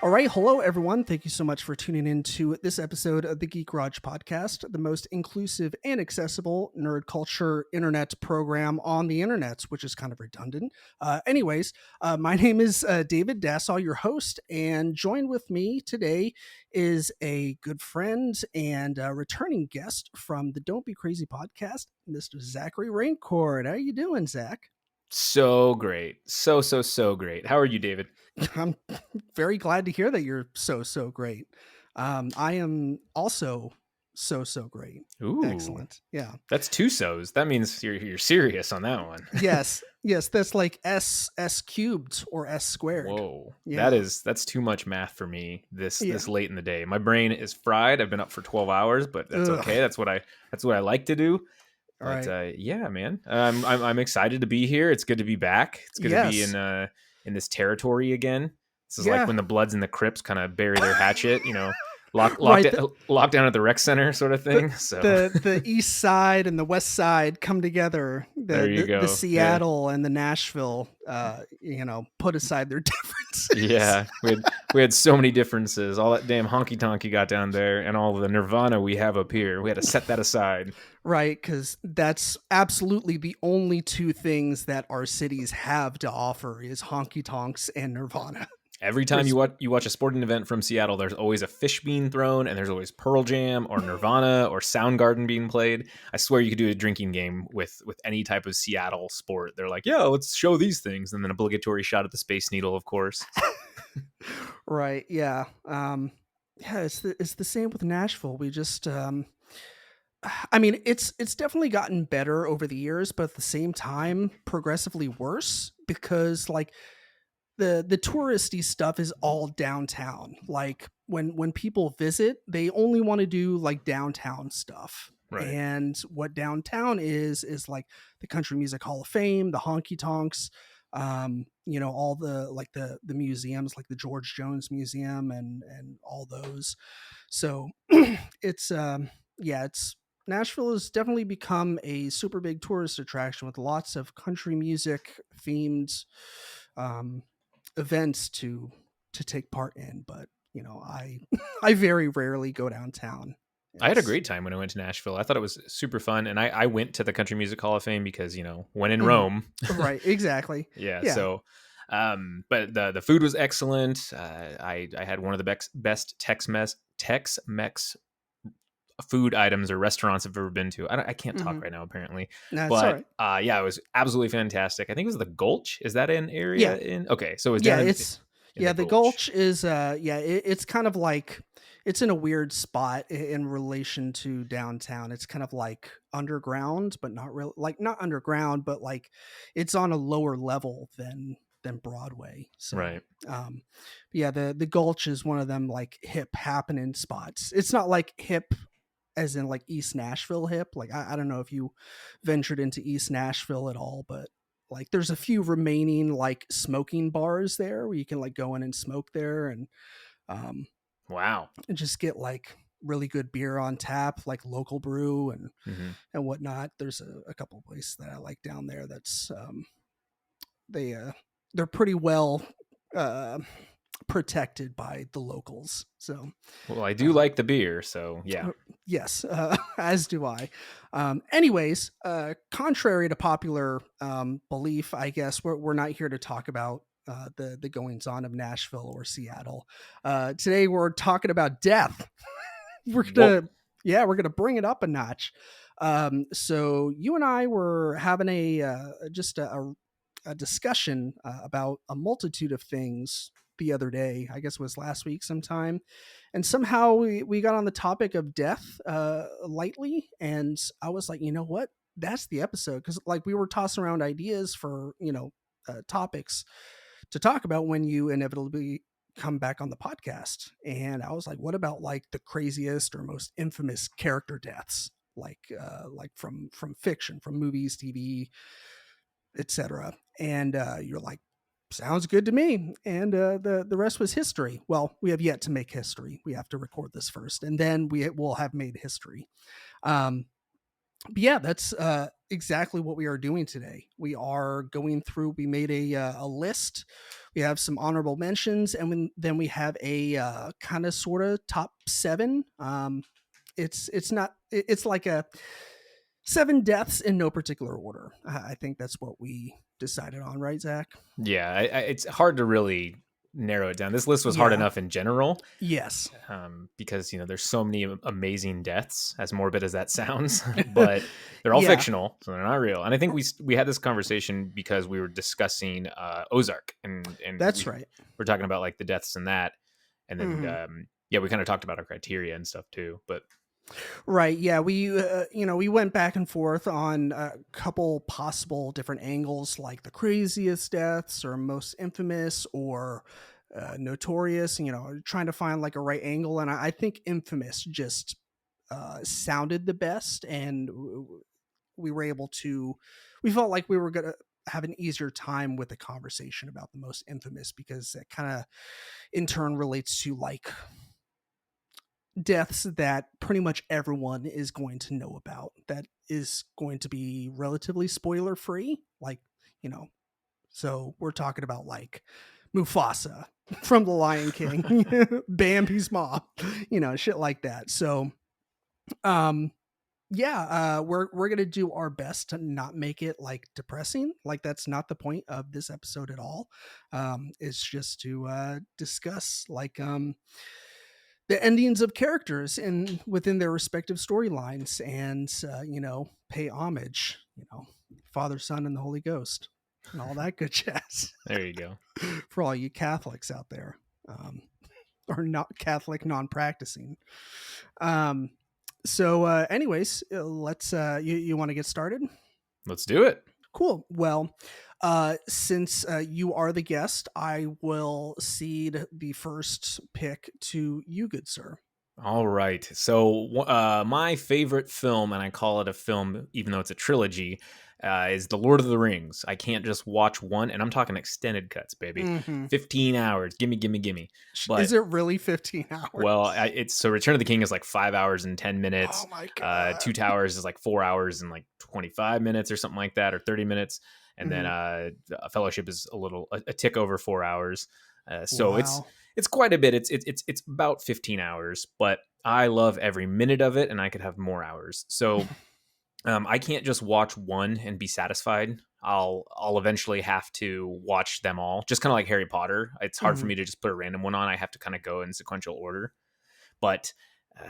All right. Hello, everyone. Thank you so much for tuning in to this episode of the Geek Garage Podcast, the most inclusive and accessible nerd culture internet program on the internet, which is kind of redundant. My name is David Dassall, your host, and joined with me today is a good friend and returning guest from the Don't Be Crazy podcast, Mr. Zachary Rancourt. How are you doing, Zach? So great. So great. How are you, David? I'm very glad to hear that you're so great. I am also so great. Ooh, Excellent. Yeah. that's two so's. That means you're serious on that one. Yes. Yes. That's like S cubed or S squared. Whoa. Yeah. That's too much math for me this Yeah. late in the day. My brain is fried. I've been up for 12 hours, but that's Ugh. okay. That's what I like to do. All But right. yeah, man. I'm excited to be here. It's good to be back. It's good to be in this territory again. This is like Yeah. when the Bloods and the Crips kind of bury their hatchet, Right. locked down at the rec center sort of thing. So The east side and the west side come together. there you go. The Seattle and the Nashville, put aside their differences. Yeah, we had so many differences. All that damn honky tonk you got down there, and all the Nirvana we have up here. We had to set that aside. Right, because that's absolutely the only two things that our cities have to offer is honky tonks and Nirvana. Every time you watch a sporting event from Seattle, there's always a fish being thrown, and there's always Pearl Jam or Nirvana or Soundgarden being played. I swear you could do a drinking game with any type of Seattle sport. They're like, yeah, let's show these things, and then obligatory shot at the Space Needle, of course. Right, yeah. It's the same with Nashville. We just I mean, it's definitely gotten better over the years, but at the same time, progressively worse because like the touristy stuff is all downtown. Like when people visit, they only want to do like downtown stuff. Right. And what downtown is like the Country Music Hall of Fame, the honky tonks, all the museums like the George Jones Museum and all those. So it's it's Nashville has definitely become a super big tourist attraction with lots of country music themed um, events to take part in. But I I very rarely go downtown. I had a great time when I went to Nashville. I thought it was super fun, and I went to the Country Music Hall of Fame because when in Rome. Right, exactly. Yeah. Yeah. So, but the food was excellent. I had one of the best Tex-Mex food items or restaurants I've ever been to. I can't talk right now, apparently. No, it's but all right. yeah, it was absolutely fantastic. I think it was the Gulch. Is that an area in? Okay, so it's down the Gulch is it's kind of like it's in a weird spot in relation to downtown. It's kind of like underground, but not really like not underground, but like it's on a lower level than Broadway. So right. The Gulch is one of them like hip happening spots. It's not like hip as in like East Nashville hip. Like I don't know if you ventured into East Nashville at all, but like there's a few remaining like smoking bars there where you can like go in and smoke there and wow, and just get like really good beer on tap, like local brew and whatnot. There's a couple places that I like down there that's they're pretty well protected by the locals. So well, I do like the beer, so yeah. Yes, as do I. Anyways, contrary to popular belief, I guess we're not here to talk about the goings on of Nashville or Seattle. Today we're talking about death. we're gonna bring it up a notch. So you and I were having a discussion about a multitude of things the other day. I guess it was last week sometime, and somehow we got on the topic of death lightly, and I was like, you know what, that's the episode, because like we were tossing around ideas for topics to talk about when you inevitably come back on the podcast, and I was like, what about like the craziest or most infamous character deaths, like from fiction, from movies, TV, etc. And you're like, sounds good to me. And the rest was history. Well, we have yet to make history. We have to record this first, and then we will have made history. But yeah, that's exactly what we are doing today. We are going through. We made a list. We have some honorable mentions, and then we have a kind of sort of top seven. It's not. It's like a seven deaths in no particular order. I think that's what we decided on, right, Zach? Yeah, it's hard to really narrow it down. This list was hard Yeah. enough in general, Yes. because there's so many amazing deaths, as morbid as that sounds, but they're all Yeah. fictional, so they're not real. And I think we had this conversation because we were discussing Ozark, and That's right. we're talking about like the deaths in that, and then Mhm. yeah, we kind of talked about our criteria and stuff too. But Right. Yeah. We went back and forth on a couple possible different angles, like the craziest deaths or most infamous or notorious, trying to find like a right angle. And I think infamous just sounded the best. And we were able to, we felt like we were going to have an easier time with the conversation about the most infamous because it kind of in turn relates to like deaths that pretty much everyone is going to know about, that is going to be relatively spoiler free, like, you know so we're talking about like Mufasa from the Lion King, Bambi's mom, shit like that. So um yeah, we're gonna do our best to not make it like depressing. Like that's not the point of this episode at all. It's just to discuss like the endings of characters in within their respective storylines, and pay homage, Father, Son, and the Holy Ghost, and all that good jazz. there you go. For all you Catholics out there, or not Catholic, non-practicing. Um, anyways, let's. You want to get started? Let's do it. Cool. Well, since you are the guest, I will cede the first pick to you, good sir. All right. So, my favorite film, and I call it a film even though it's a trilogy, is The Lord of the Rings. I can't just watch one, and I'm talking extended cuts, baby. Mm-hmm. 15 hours. Gimme, gimme, gimme. But, is it really 15 hours? Well, it's so Return of the King is like 5 hours and 10 minutes. Oh my God. Two Towers is like 4 hours and like 25 minutes or something like that, or 30 minutes. And then Fellowship is a tick over 4 hours. So wow. it's quite a bit. It's about 15 hours, but I love every minute of it, and I could have more hours. So I can't just watch one and be satisfied. I'll eventually have to watch them all, just kind of like Harry Potter. It's hard for me to just put a random one on. I have to kind of go in sequential order. But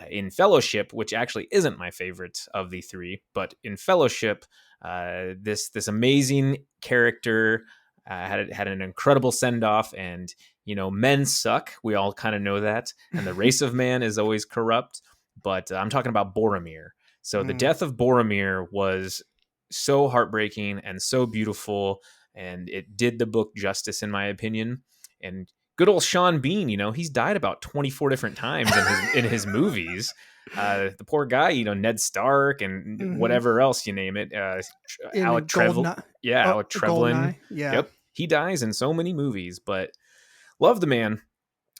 in Fellowship, which actually isn't my favorite of the three, but in Fellowship, this amazing character had an incredible send off, and men suck. We all kind of know that, and the race of man is always corrupt. But I'm talking about Boromir. So the death of Boromir was so heartbreaking and so beautiful, and it did the book justice, in my opinion. And good old Sean Bean, he's died about 24 different times in his movies. The poor guy, Ned Stark and whatever else you name it. Alec Trevelyan. Yeah, Alec Trevelyan. Yeah. Yep. He dies in so many movies, but love the man.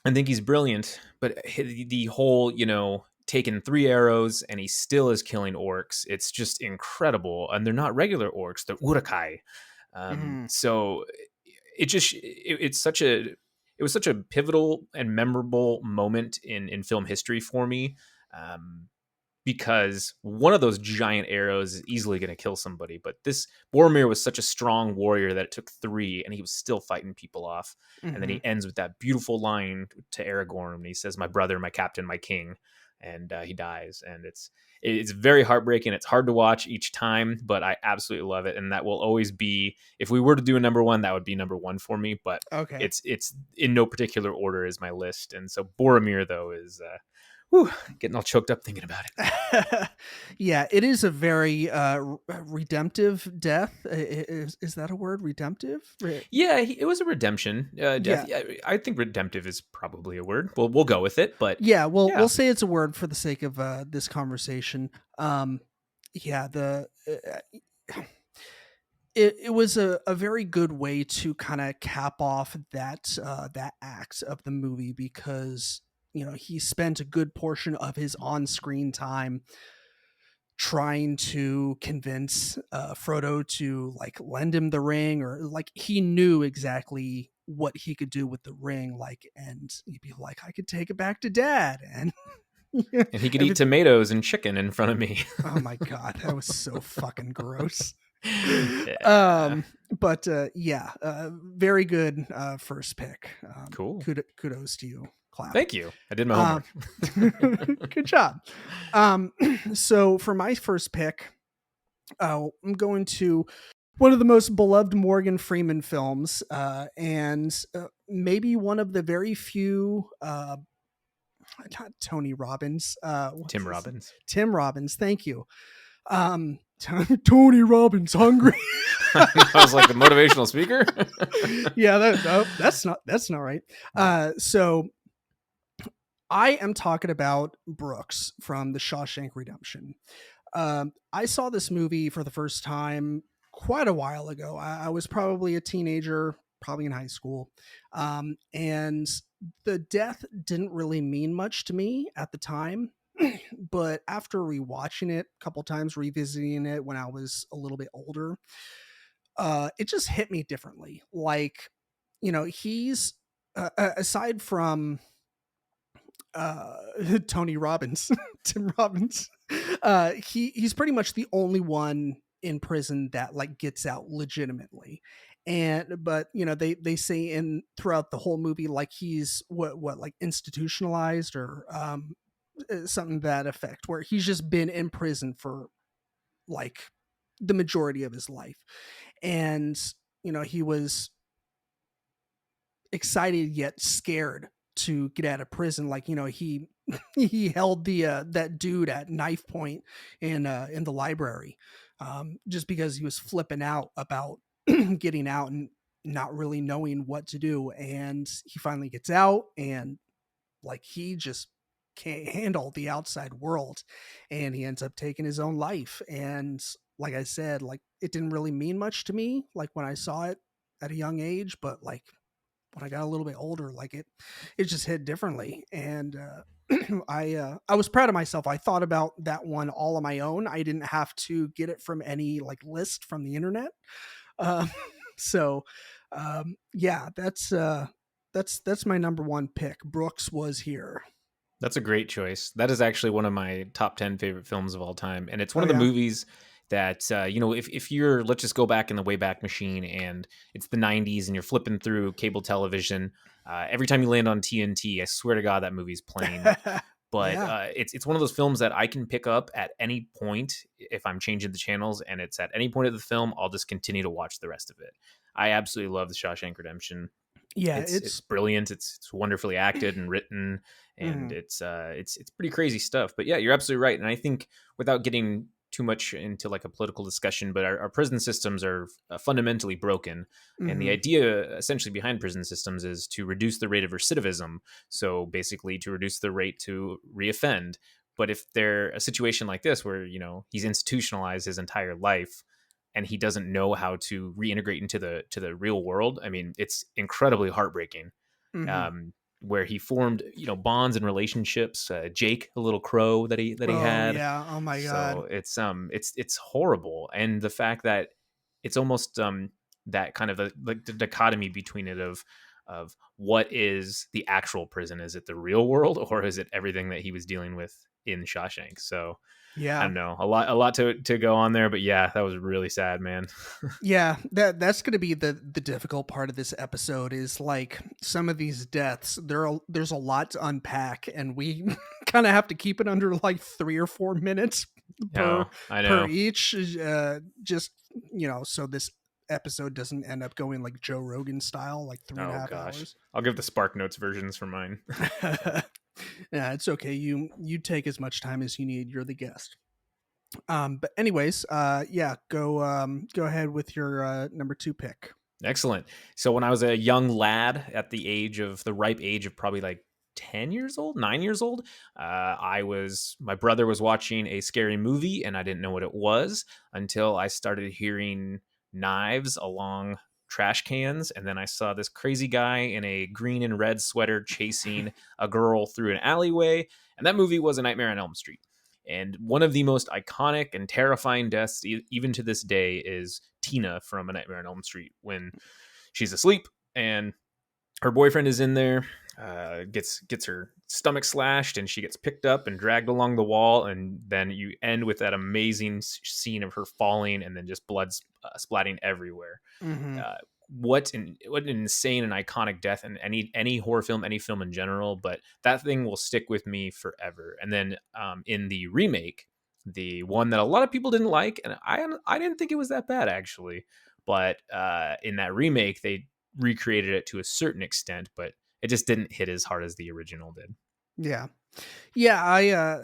I think he's brilliant. But the whole, taking 3 arrows and he still is killing orcs. It's just incredible. And they're not regular orcs, they're Urukai. So it was such a pivotal and memorable moment in film history for me, because one of those giant arrows is easily going to kill somebody. But this Boromir was such a strong warrior that it took 3, and he was still fighting people off. And then he ends with that beautiful line to Aragorn, and he says, "My brother, my captain, my king." And he dies, and it's very heartbreaking. It's hard to watch each time, but I absolutely love it, and that will always be, if we were to do a number one, that would be number one for me. But okay, it's in no particular order is my list. And so Boromir, though, is getting all choked up thinking about it. Yeah, it is a very redemptive death. Is that a word, redemptive? Yeah, it was a redemption death. Yeah. I think redemptive is probably a word. Well, we'll go with it. But we'll say it's a word for the sake of this conversation. It was a very good way to kind of cap off that act of the movie, because he spent a good portion of his on-screen time trying to convince Frodo to like lend him the ring, or like he knew exactly what he could do with the ring, like, and he'd be like, I could take it back to Dad, and And he could eat everything. tomatoes and chicken in front of me. Oh my god, that was so fucking gross. Yeah. But yeah, very good first pick. Cool. Kudos to you. Clap. Thank you. I did my Um, homework. good job. So for my first pick, I'm going to one of the most beloved Morgan Freeman films, and maybe one of the very few. Not Tony Robbins. What's Tim his? Robbins. Tim Robbins. Thank you. Tony Robbins hungry. I was like the motivational speaker. Yeah, that's not right. So I am talking about Brooks from the Shawshank Redemption. I saw this movie for the first time quite a while ago. I was probably a teenager, probably in high school, and the death didn't really mean much to me at the time. But after rewatching it a couple times, revisiting it when I was a little bit older, it just hit me differently. Like, he's aside from uh Tony Robbins, Tim Robbins, he's pretty much the only one in prison that like gets out legitimately. And but they say in throughout the whole movie like he's what like institutionalized, or something to that effect, where he's just been in prison for like the majority of his life. And he was excited yet scared to get out of prison. Like, he he held the that dude at knife point in the library, just because he was flipping out about getting out and not really knowing what to do. And he finally gets out, and like he just can't handle the outside world, and he ends up taking his own life. And like I said, like it didn't really mean much to me like when I saw it at a young age, but like when I got a little bit older, like it just hit differently. And I was proud of myself. I thought about that one all on my own. I didn't have to get it from any like list from the internet. Uh, so yeah, that's my number one pick. Brooks Was Here. That's a great choice. That is actually one of my top 10 favorite films of all time. And it's one Oh of the yeah. movies that, if you're, let's just go back in the Wayback Machine and it's the 90s and you're flipping through cable television, every time you land on TNT, I swear to God, that movie's playing. But Yeah. it's one of those films that I can pick up at any point if I'm changing the channels, and it's at any point of the film, I'll just continue to watch the rest of it. I absolutely love The Shawshank Redemption. Yeah, It's brilliant. It's wonderfully acted and written, and mhm. it's pretty crazy stuff. But yeah, you're absolutely right. And I think without getting too much into like a political discussion, but our prison systems are fundamentally broken, and the Mhm. idea essentially behind prison systems is to reduce the rate of recidivism. So basically, to reduce the rate to reoffend. But if they're a situation like this where he's institutionalized his entire life and he doesn't know how to reintegrate into the real world, I mean, it's incredibly heartbreaking. Mhm. Um, where he formed, bonds and relationships. Jake, a little crow that he Oh had. yeah. Oh my god. So it's horrible, and the fact that it's almost that kind of like the dichotomy between it of what is the actual prison? Is it the real world, or is it everything that he was dealing with in Shawshank? So I Yeah. don't know, a lot to go on there, but yeah, that was really sad, man. Yeah, that's going to be the difficult part of this episode, is like some of these deaths. There's a lot to unpack, and we kind of have to keep it under like 3 or 4 minutes per Oh, I per know. each. Just so this episode doesn't end up going like Joe Rogan style, like three and a Oh half gosh, hours. I'll give the Spark Notes versions for mine. Yeah, it's okay. You take as much time as you need. You're the guest. But anyways, yeah, go ahead with your number two pick. Excellent. So when I was a young lad at the ripe age of probably like 10 years old, 9 years old, my brother was watching a scary movie and I didn't know what it was until I started hearing knives along trash cans. And then I saw this crazy guy in a green and red sweater chasing a girl through an alleyway. And that movie was A Nightmare on Elm Street. And one of the most iconic and terrifying deaths, even to this day, is Tina from A Nightmare on Elm Street, when she's asleep and her boyfriend is in there, gets her stomach slashed, and she gets picked up and dragged along the wall, and then you end with that amazing scene of her falling and then just blood splatting everywhere. Mm-hmm. What an insane and iconic death in any horror film, any film in general, but that thing will stick with me forever. And then in the remake, the one that a lot of people didn't like, and I didn't think it was that bad actually, but in that remake they recreated it to a certain extent, but it just didn't hit as hard as the original did. Yeah. Yeah,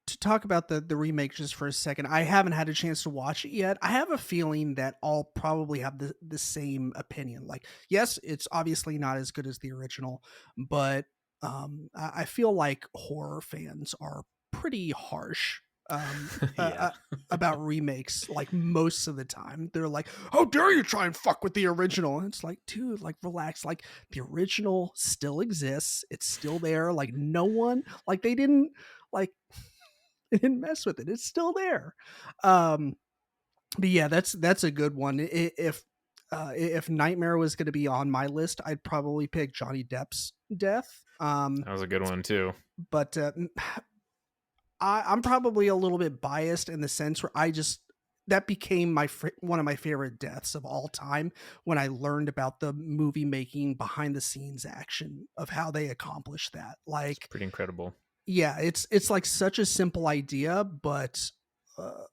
to talk about the remake just for a second, I haven't had a chance to watch it yet. I have a feeling that I'll probably have the same opinion. Like, yes, it's obviously not as good as the original, but I feel like horror fans are pretty harsh Yeah. about remakes. Like most of the time, they're like, "How dare you try and fuck with the original?" And it's like, dude, like relax. Like the original still exists. It's still there. Like no one, like they didn't like they didn't mess with it. It's still there. Um, but yeah, that's a good one. If Nightmare was going to be on my list, I'd probably pick Johnny Depp's death. That was a good one too. But I'm probably a little bit biased in the sense where that became one of my favorite deaths of all time when I learned about the movie making behind the scenes action of how they accomplished that. Like, it's pretty incredible. Yeah, it's like such a simple idea, but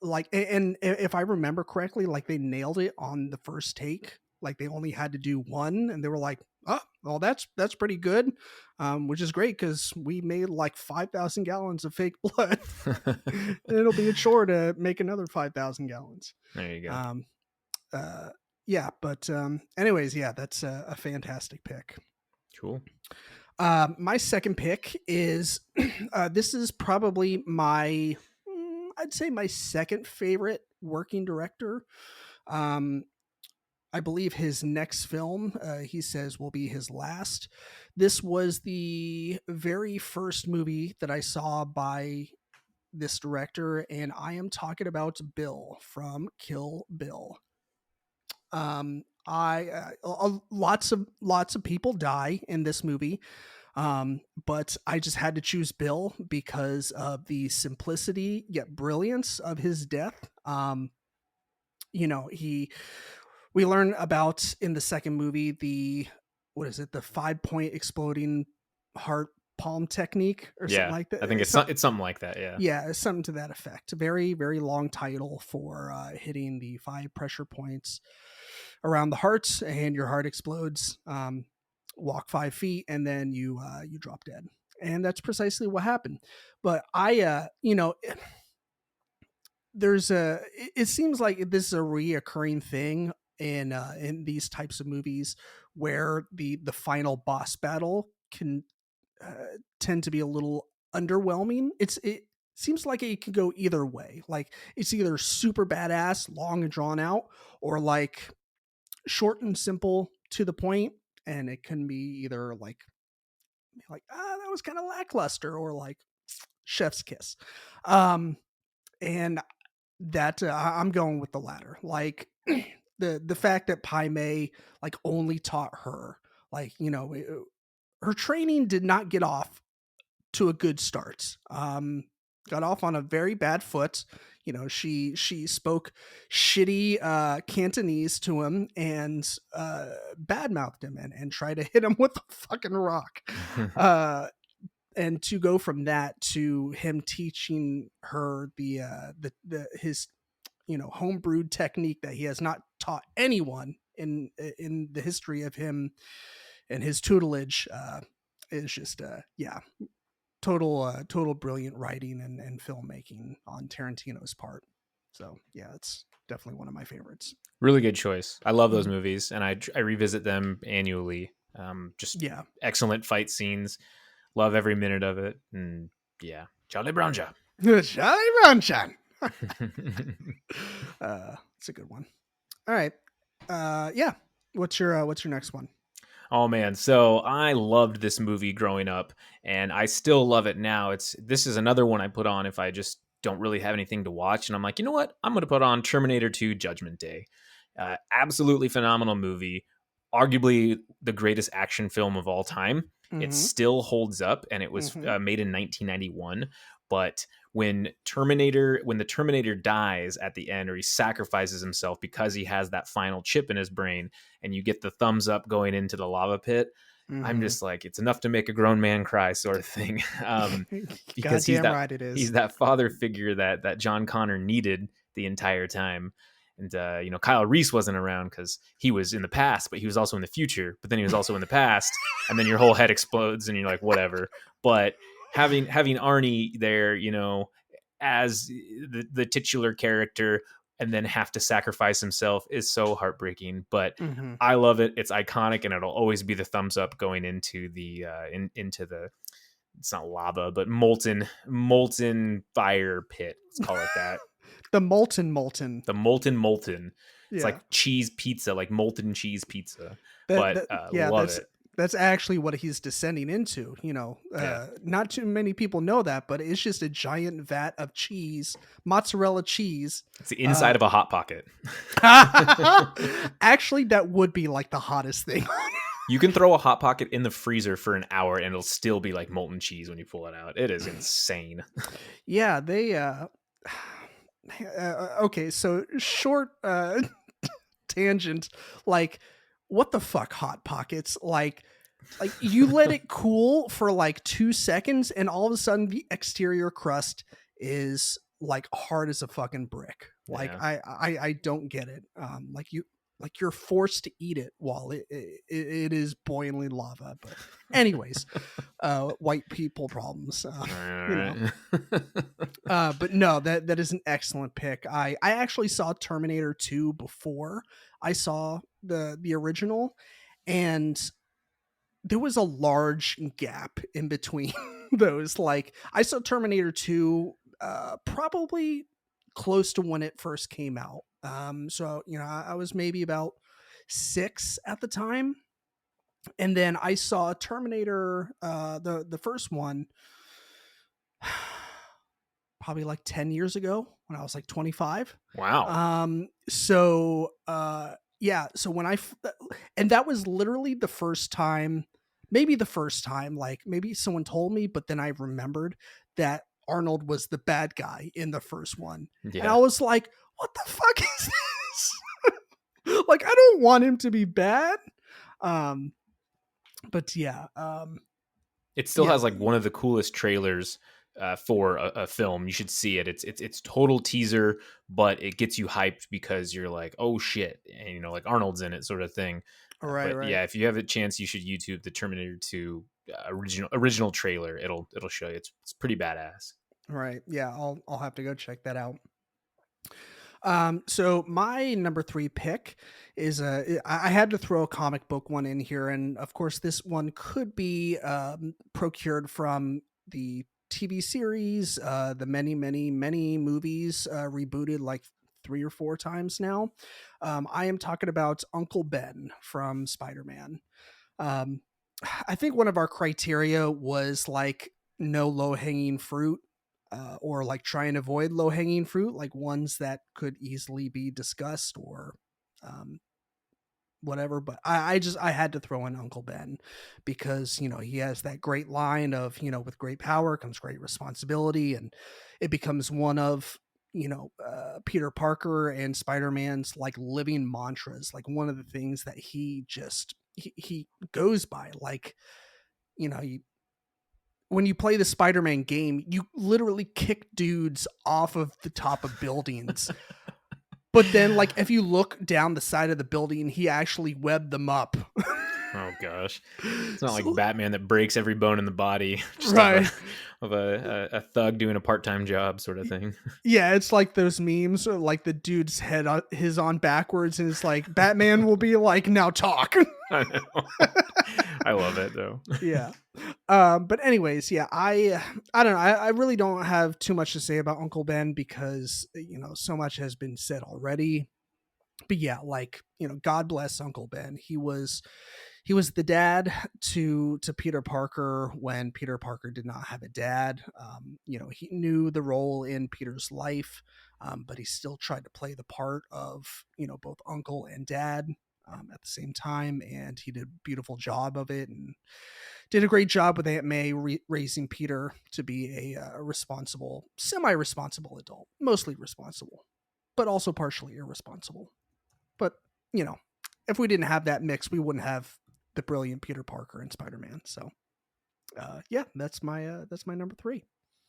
like, and if I remember correctly, like they nailed it on the first take. Like they only had to do one, and they were like, "Oh, well, that's pretty good," which is great because we made like 5,000 gallons of fake blood, and it'll be a chore to make another 5,000 gallons. There you go. Yeah, but anyways, yeah, that's a fantastic pick. Cool. My second pick is this is probably I'd say my second favorite working director. I believe his next film, he says, will be his last. This was the very first movie that I saw by this director, and I am talking about Bill from Kill Bill. Lots of people die in this movie, but I just had to choose Bill because of the simplicity yet brilliance of his death. You know, we learn about in the second movie the what is it, the 5-point exploding heart palm technique or something like that. I think it's something like that. Yeah, something to that effect. Very, very long title for hitting the 5 pressure points around the heart, and your heart explodes. Walk 5 feet, and then you drop dead. And that's precisely what happened. But it seems like this is a reoccurring thing in these types of movies where the final boss battle can tend to be a little underwhelming. It seems like it could go either way. Like it's either super badass, long and drawn out, or like short and simple to the point, and it can be either like that was kind of lackluster, or like chef's kiss. And that I'm going with the latter. Like the fact that Pai Mei like only taught her, like, her training did not get off to a good start. Got off on a very bad foot. She spoke shitty Cantonese to him and badmouthed him and tried to hit him with a fucking rock. And to go from that to him teaching her his homebrewed technique that he has not taught anyone in the history of him and his tutelage is just total brilliant writing and filmmaking on Tarantino's part. So yeah, it's definitely one of my favorites. Really good choice. I love those movies, and I revisit them annually. Just excellent fight scenes. Love every minute of it. And yeah, Charlie Brown John. Charlie Brown John. It's a good one. All right. Yeah. What's your next one? Oh man, so I loved this movie growing up, and I still love it now. This is another one I put on if I just don't really have anything to watch, and I'm like, you know what? I'm going to put on Terminator 2: Judgment Day. Absolutely phenomenal movie, arguably the greatest action film of all time. It Mm-hmm. still holds up, and it was Mm-hmm. made in 1991. But when the Terminator dies at the end, or he sacrifices himself because he has that final chip in his brain, and you get the thumbs up going into the lava pit, I'm Mm-hmm. just like, it's enough to make a grown man cry, sort of thing. Because Goddamn right it is. he's that father figure that John Connor needed the entire time. And Kyle Reese wasn't around because he was in the past, but he was also in the future. But then he was also in the past, and then your whole head explodes, and you're like, whatever. But having Arnie there, as the titular character, and then have to sacrifice himself is so heartbreaking. But Mm-hmm. I love it. It's iconic, and it'll always be the thumbs up going into the into the, it's not lava, but molten fire pit. Let's call it that. The molten. The molten. It's Yeah. like cheese pizza, like molten cheese pizza. That But that yeah, love it. that's actually what he's descending into. Yeah. Not too many people know that, but it's just a giant vat of cheese, mozzarella cheese. It's the inside of a hot pocket. Actually, that would be like the hottest thing. You can throw a hot pocket in the freezer for an hour, and it'll still be like molten cheese when you pull it out. It is insane. Yeah, they okay, so short tangent, like what the fuck, hot pockets, like you let it cool for like 2 seconds and all of a sudden the exterior crust is like hard as a fucking brick. Like Yeah. I don't get it. Like you're forced to eat it while it is boiling lava. But anyways, white people problems. All You right. but no, that is an excellent pick. I actually saw Terminator 2 before I saw the original, and there was a large gap in between those. Like I saw Terminator 2 probably close to when it first came out. So I was maybe about 6 at the time, and then I saw Terminator the first one probably like 10 years ago when I was like 25. Wow. Yeah, so when and that was literally the first time, maybe the first time, like maybe someone told me, but then I remembered that Arnold was the bad guy in the first one. And I Yeah. was like, what the fuck is this? Like, I don't want him to be bad. But yeah, It still yeah, has like one of the coolest trailers for a film. You should see it. It's total teaser, but it gets you hyped because you're like, oh shit, and like Arnold's in it, sort of thing. right, But right. yeah, if you have a chance, you should YouTube the Terminator 2 original trailer. It'll show you. It's pretty badass. Right. Yeah, I'll have to go check that out. So my number 3 pick is I had to throw a comic book one in here, and of course this one could be procured from the TV series, the many movies rebooted like 3 or 4 times now. I am talking about Uncle Ben from Spider-Man. Um, I think one of our criteria was like no low hanging fruit, or like try and avoid low hanging fruit, like ones that could easily be discussed or um, whatever. But I had to throw in Uncle Ben because he has that great line of with great power comes great responsibility, and it becomes one of Peter Parker and Spider-Man's like living mantras, like one of the things that he goes by. Like you when you play the Spider-Man game, you literally kick dudes off of the top of buildings. But then, like, if you look down the side of the building, he actually webbed them up. Oh gosh, it's not like So- Batman that breaks every bone in the body, just right. of a thug doing a part-time job, sort of thing. Yeah, it's like those memes, like the dude's head is on backwards, and it's like Batman will be like, "Now talk." I know. I love it though. Yeah. But anyways, yeah, I don't know. I really don't have too much to say about Uncle Ben because so much has been said already. But yeah, like God bless Uncle Ben. he was the dad to Peter Parker when Peter Parker did not have a dad. He knew the role in Peter's life, but he still tried to play the part of, both uncle and dad at the same time. And he did a beautiful job of it and did a great job with Aunt May raising Peter to be a responsible, semi-responsible adult, mostly responsible, but also partially irresponsible. But, if we didn't have that mix, we wouldn't have the brilliant Peter Parker and Spider-Man. So, that's my number 3.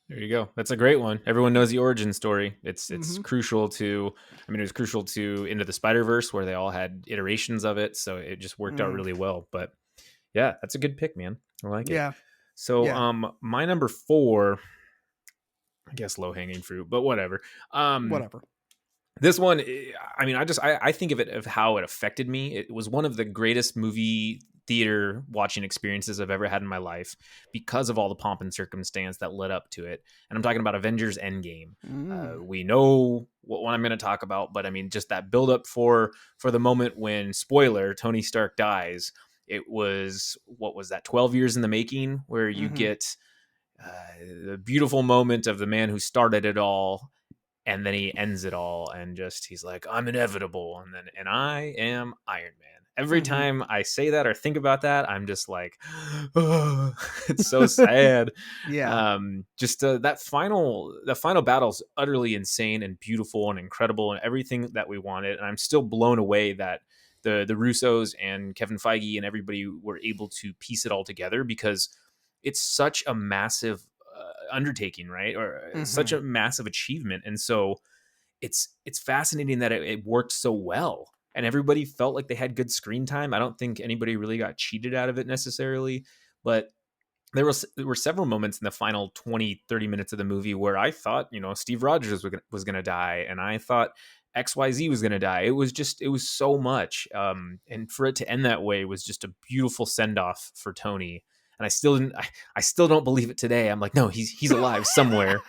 There you go. That's a great one. Everyone knows the origin story. It's Mhm. crucial to. I mean, it was crucial to Into the Spider-Verse, where they all had iterations of it, so it just worked out Mm. really well. But yeah, that's a good pick, man. I like it. Yeah. So, Yeah. my number 4, I guess low hanging fruit, but whatever. Whatever. This one, I mean, I think of it of how it affected me. It was one of the greatest movie theater watching experiences I've ever had in my life because of all the pomp and circumstance that led up to it. And I'm talking about Avengers Endgame. Mm. We know what one I'm going to talk about, but I mean, just that build up for the moment when, spoiler, Tony Stark dies. It was, what was that, 12 years in the making, where you Mhm. get the beautiful moment of the man who started it all, and then he ends it all, and just he's like, I'm inevitable, and I am Iron Man. Every Mhm. time I say that or think about that, I'm just like, oh, it's so sad. Yeah. Just that final battle's utterly insane and beautiful and incredible and everything that we wanted. And I'm still blown away that the Russos and Kevin Feige and everybody were able to piece it all together, because it's such a massive undertaking, right? Or such Mhm. a massive achievement. And so it's fascinating that it worked so well, and everybody felt like they had good screen time. I don't think anybody really got cheated out of it necessarily, but there were several moments in the final 20-30 minutes of the movie where I thought, Steve Rogers was going to die, and I thought XYZ was going to die. It was so much. And for it to end that way was just a beautiful send off for Tony. And I still don't believe it today. I'm like, no, he's alive somewhere,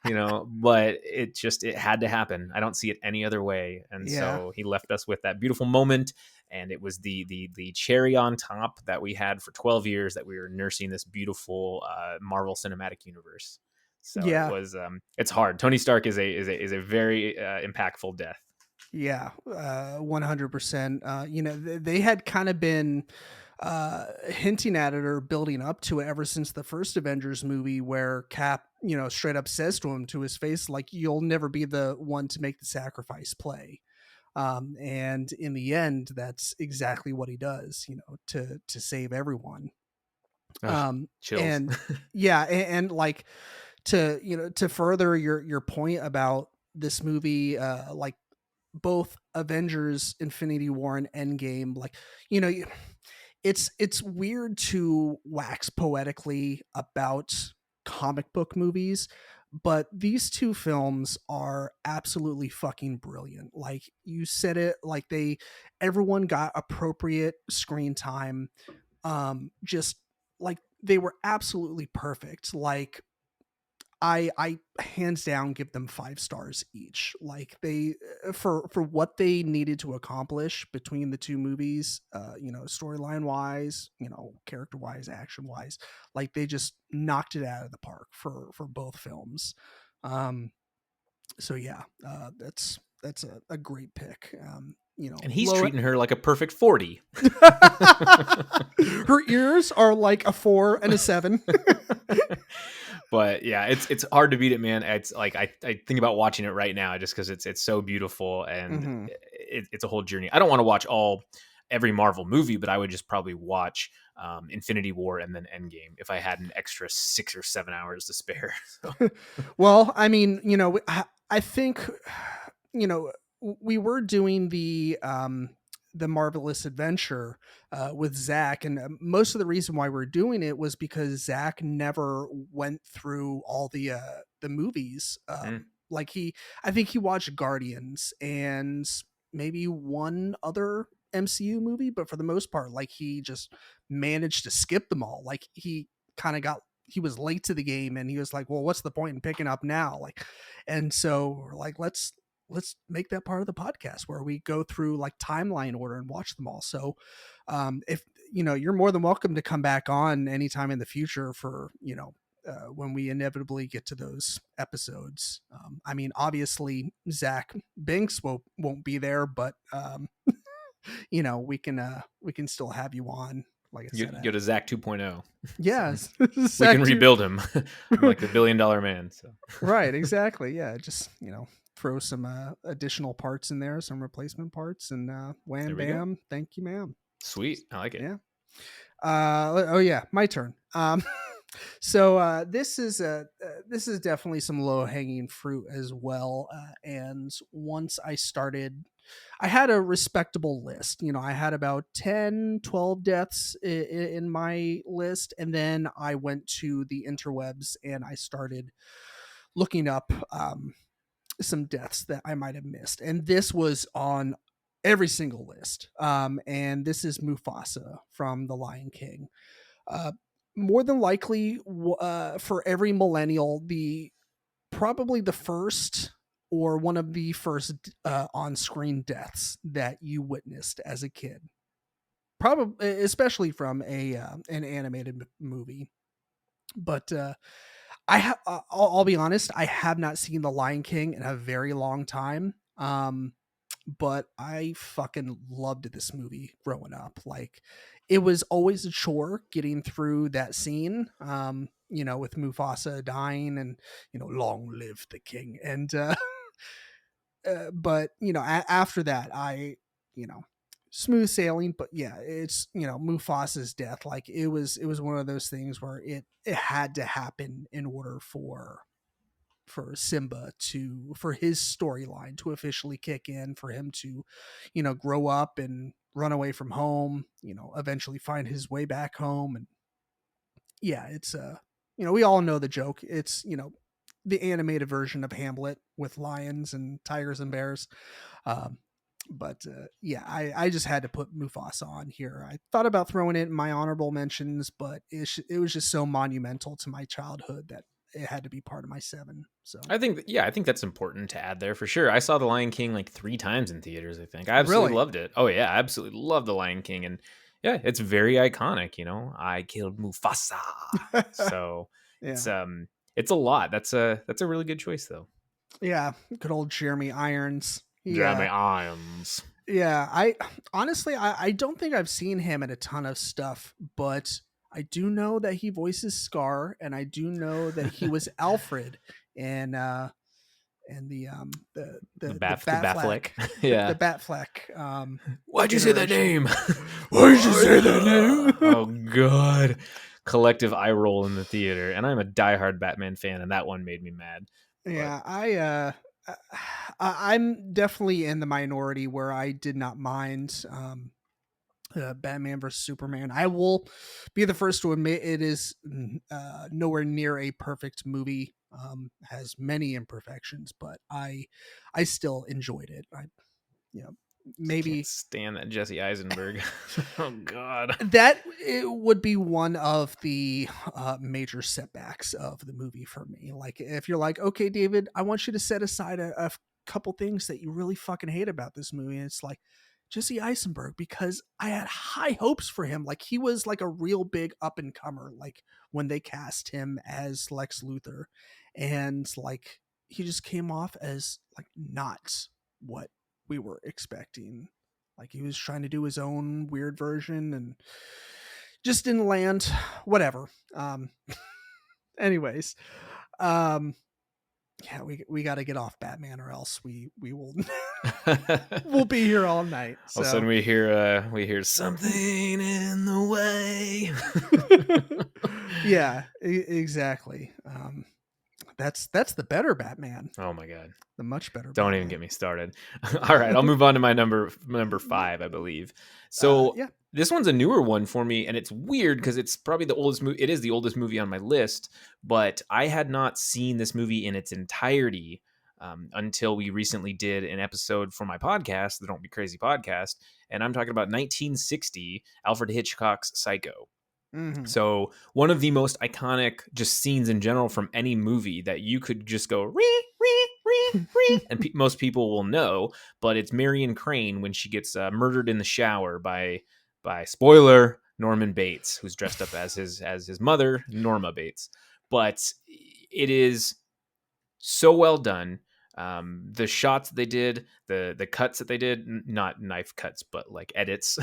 but it had to happen. I don't see it any other way. And Yeah. so he left us with that beautiful moment, and it was the cherry on top that we had for 12 years, that we were nursing this beautiful Marvel Cinematic Universe. So it Yeah. was it's hard. Tony Stark is a very impactful death. Yeah, 100%. They had kind of been hinting at it or building up to it ever since the first Avengers movie, where Cap, straight up says to him to his face, like, "You'll never be the one to make the sacrifice play." And in the end, that's exactly what he does, to save everyone. Ugh, Um, chills. and yeah, and like to further your point about this movie, like both Avengers Infinity War and Endgame, like, you know it's weird to wax poetically about comic book movies, but these two films are absolutely fucking brilliant. Like you said it, like everyone got appropriate screen time. Just like they were absolutely perfect. Like I hands down give them 5 stars each. Like they for what they needed to accomplish between the two movies, storyline wise, character wise, action wise, like they just knocked it out of the park for both films. So yeah, that's a great pick. And he's Low. treating her like a perfect 40. Her ears are like a 4 and a 7. But yeah, it's hard to beat it, man. It's like I think about watching it right now just because it's so beautiful, and Hmm. it's a whole journey. I don't want to watch every Marvel movie, but I would just probably watch Infinity War and then Endgame if I had an extra 6 or 7 hours to spare. So. Well, I mean, I think, you know, we were doing the Marvelous Adventure with Zach, and most of the reason why we're doing it was because Zach never went through all the movies. Mm. Like I think he watched Guardians and maybe one other MCU movie, but for the most part, like he just managed to skip them all. Like he was late to the game, and he was like, well, what's the point in picking up now? Like, and so we're like, let's make that part of the podcast where we go through like timeline order and watch them all. So if you're more than welcome to come back on anytime in the future for, when we inevitably get to those episodes. I mean, obviously Zach Binks won't be there, but we can still have you on. Like I You said, go to Zach 2.0. yes, We Zach can rebuild him like the $1 billion man. So right, exactly. Yeah, just throw some additional parts in there, some replacement parts, and wham there we go. bam, thank you, ma'am. Sweet, I like it. Yeah. Oh yeah, my turn. So this is definitely some low hanging fruit as well. And once I had a respectable list. I had about 10, 12 deaths in my list, and then I went to the interwebs and I started looking up some deaths that I might have missed, and this was on every single list. And this is Mufasa from The Lion King. Uh, More than likely, for every millennial, probably the first or one of the first on-screen deaths that you witnessed as a kid, probably especially from an animated movie. But I'll be honest, I have not seen The Lion King in a very long time. But I fucking loved this movie growing up. Like, it was always a chore getting through that scene, with Mufasa dying and, long live the king. And, but, after that, you know, smooth sailing. But yeah, it's, Mufasa's death. Like, it was one of those things where it had to happen in order for Simba for his storyline to officially kick in, for him to, grow up and run away from home, eventually find his way back home. And yeah, it's we all know the joke. It's, the animated version of Hamlet with lions and tigers and bears. Um, but yeah, I just had to put Mufasa on here. I thought about throwing it in my honorable mentions, but it was just so monumental to my childhood that it had to be part of my 7. So I think that's important to add there for sure. I saw The Lion King like 3 times in theaters. I think I absolutely really, loved it. Oh yeah, I absolutely love The Lion King, and yeah, it's very iconic. I killed Mufasa, so yeah, it's a lot. That's a really good choice though. yeah, good old Jeremy Irons. Jeremy Yeah, Irons. yeah. I honestly, I don't think I've seen him in a ton of stuff, but I do know that he voices Scar, and I do know that he was Alfred in and The the Batfleck. Batfleck, the Yeah. Batfleck. Why'd you say that iteration. name? Why'd you say that name? Oh god. Collective eye roll in the theater, and I'm a diehard Batman fan, and that one made me mad. But Yeah, I'm definitely in the minority where I did not mind Batman versus Superman. I will be the first to admit it is nowhere near a perfect movie. Has many imperfections, but I still enjoyed it. You know, just can't maybe stand that Jesse Eisenberg. Oh god. that it would be one of the major setbacks of the movie for me. Like, if you're like, okay, David, I want you to set aside a couple things that you really fucking hate about this movie, and it's like Jesse Eisenberg, because I had high hopes for him. Like, he was like a real big up and comer. Like, when they cast him as Lex Luthor, and like he just came off as like not what we were expecting. Like, he was trying to do his own weird version and just didn't land. Whatever. Anyways, um, yeah, we got to get off Batman, or else we will we'll be here all night. All of a So sudden we hear something in the way. yeah, exactly. That's the better Batman, Oh my god. the much better. Don't Batman. even get me started. All right, I'll move on to my number 5, I believe. So Yeah. this one's a newer one for me, and it's weird because it's probably the oldest movie. It is the oldest movie on my list, but I had not seen this movie in its entirety until we recently did an episode for my podcast, the Don't Be Crazy podcast, and I'm talking about 1960 Alfred Hitchcock's Psycho. Mm-hmm. So one of the most iconic just scenes in general from any movie that you could just go ree ree ree ree, and most people will know, but it's Marion Crane when she gets murdered in the shower by spoiler Norman Bates, who's dressed up as his mother, Norma Bates. But it is so well done. The shots that they did, the cuts that they did, not knife cuts, but like edits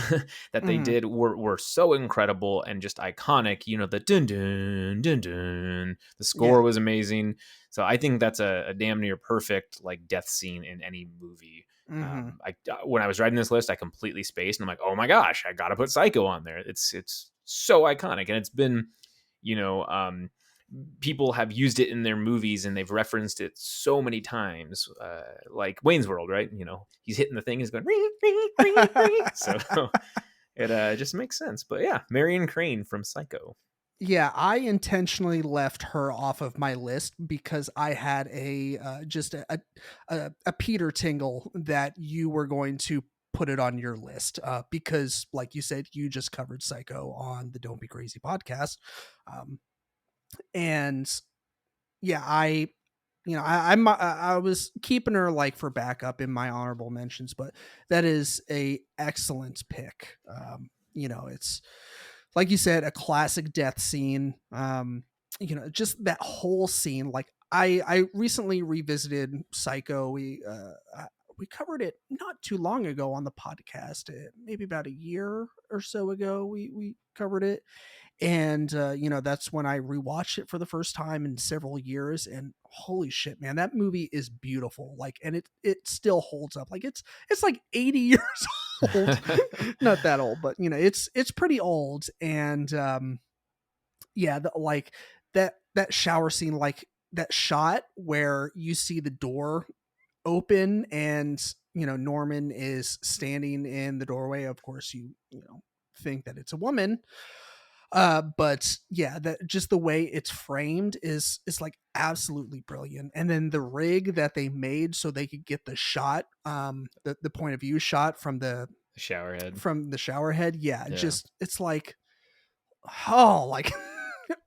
that they Mhm. did were so incredible and just iconic. You know, the dun dun dun dun. The score Yeah. was amazing. So I think that's a damn near perfect like death scene in any movie. Mhm. When I was writing this list, I completely spaced, and I'm like, oh my gosh, I gotta put Psycho on there. It's so iconic, and it's been, you know, people have used it in their movies and they've referenced it so many times, like Wayne's World, right? You know, he's hitting the thing, he's going ring, ring, ring, ring. So it just makes sense. But yeah, Marion Crane from Psycho. Yeah, I intentionally left her off of my list because I had just a Peter tingle that you were going to put it on your list, because, like you said, you just covered Psycho on the Don't Be Crazy podcast, um, and yeah, I was keeping her like for backup in my honorable mentions, but that is a excellent pick. It's like you said, a classic death scene. Just that whole scene. Like I recently revisited Psycho. We covered it not too long ago on the podcast. Maybe about a year or so ago. We covered it, and that's when I rewatched it for the first time in several years, and holy shit, man, that movie is beautiful. Like, and it still holds up. Like, it's like 80 years old. Not that old, but it's pretty old. And yeah, like that shower scene, like that shot where you see the door open, and Norman is standing in the doorway. Of course, you think that it's a woman, but yeah, that just the way it's framed is like absolutely brilliant. And then the rig that they made so they could get the shot, the point of view shot Showerhead. from the shower head. Yeah, Yeah. just it's like, oh, like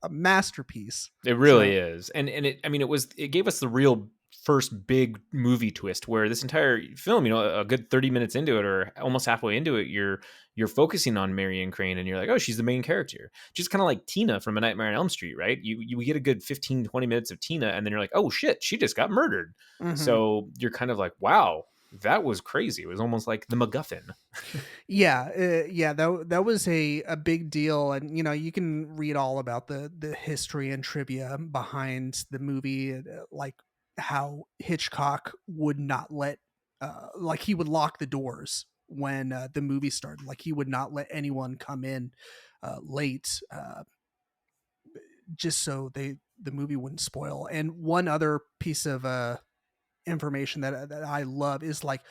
a masterpiece. It really So is. And it gave us the real first big movie twist where this entire film, a good 30 minutes into it or almost halfway into it, you're focusing on Marion Crane and you're like, oh, she's the main character. Just kind of like Tina from A Nightmare on Elm Street, right? You get a good 15, 20 minutes of Tina and then you're like, oh shit, she just got murdered. mhm. So you're kind of like, wow, that was crazy. It was almost like the MacGuffin. Yeah, yeah, that was a big deal, and you can read all about the history and trivia behind the movie, like how Hitchcock would not let, like he would lock the doors when the movie started, like he would not let anyone come in late, just so the movie wouldn't spoil. And one other piece of information that I love is like,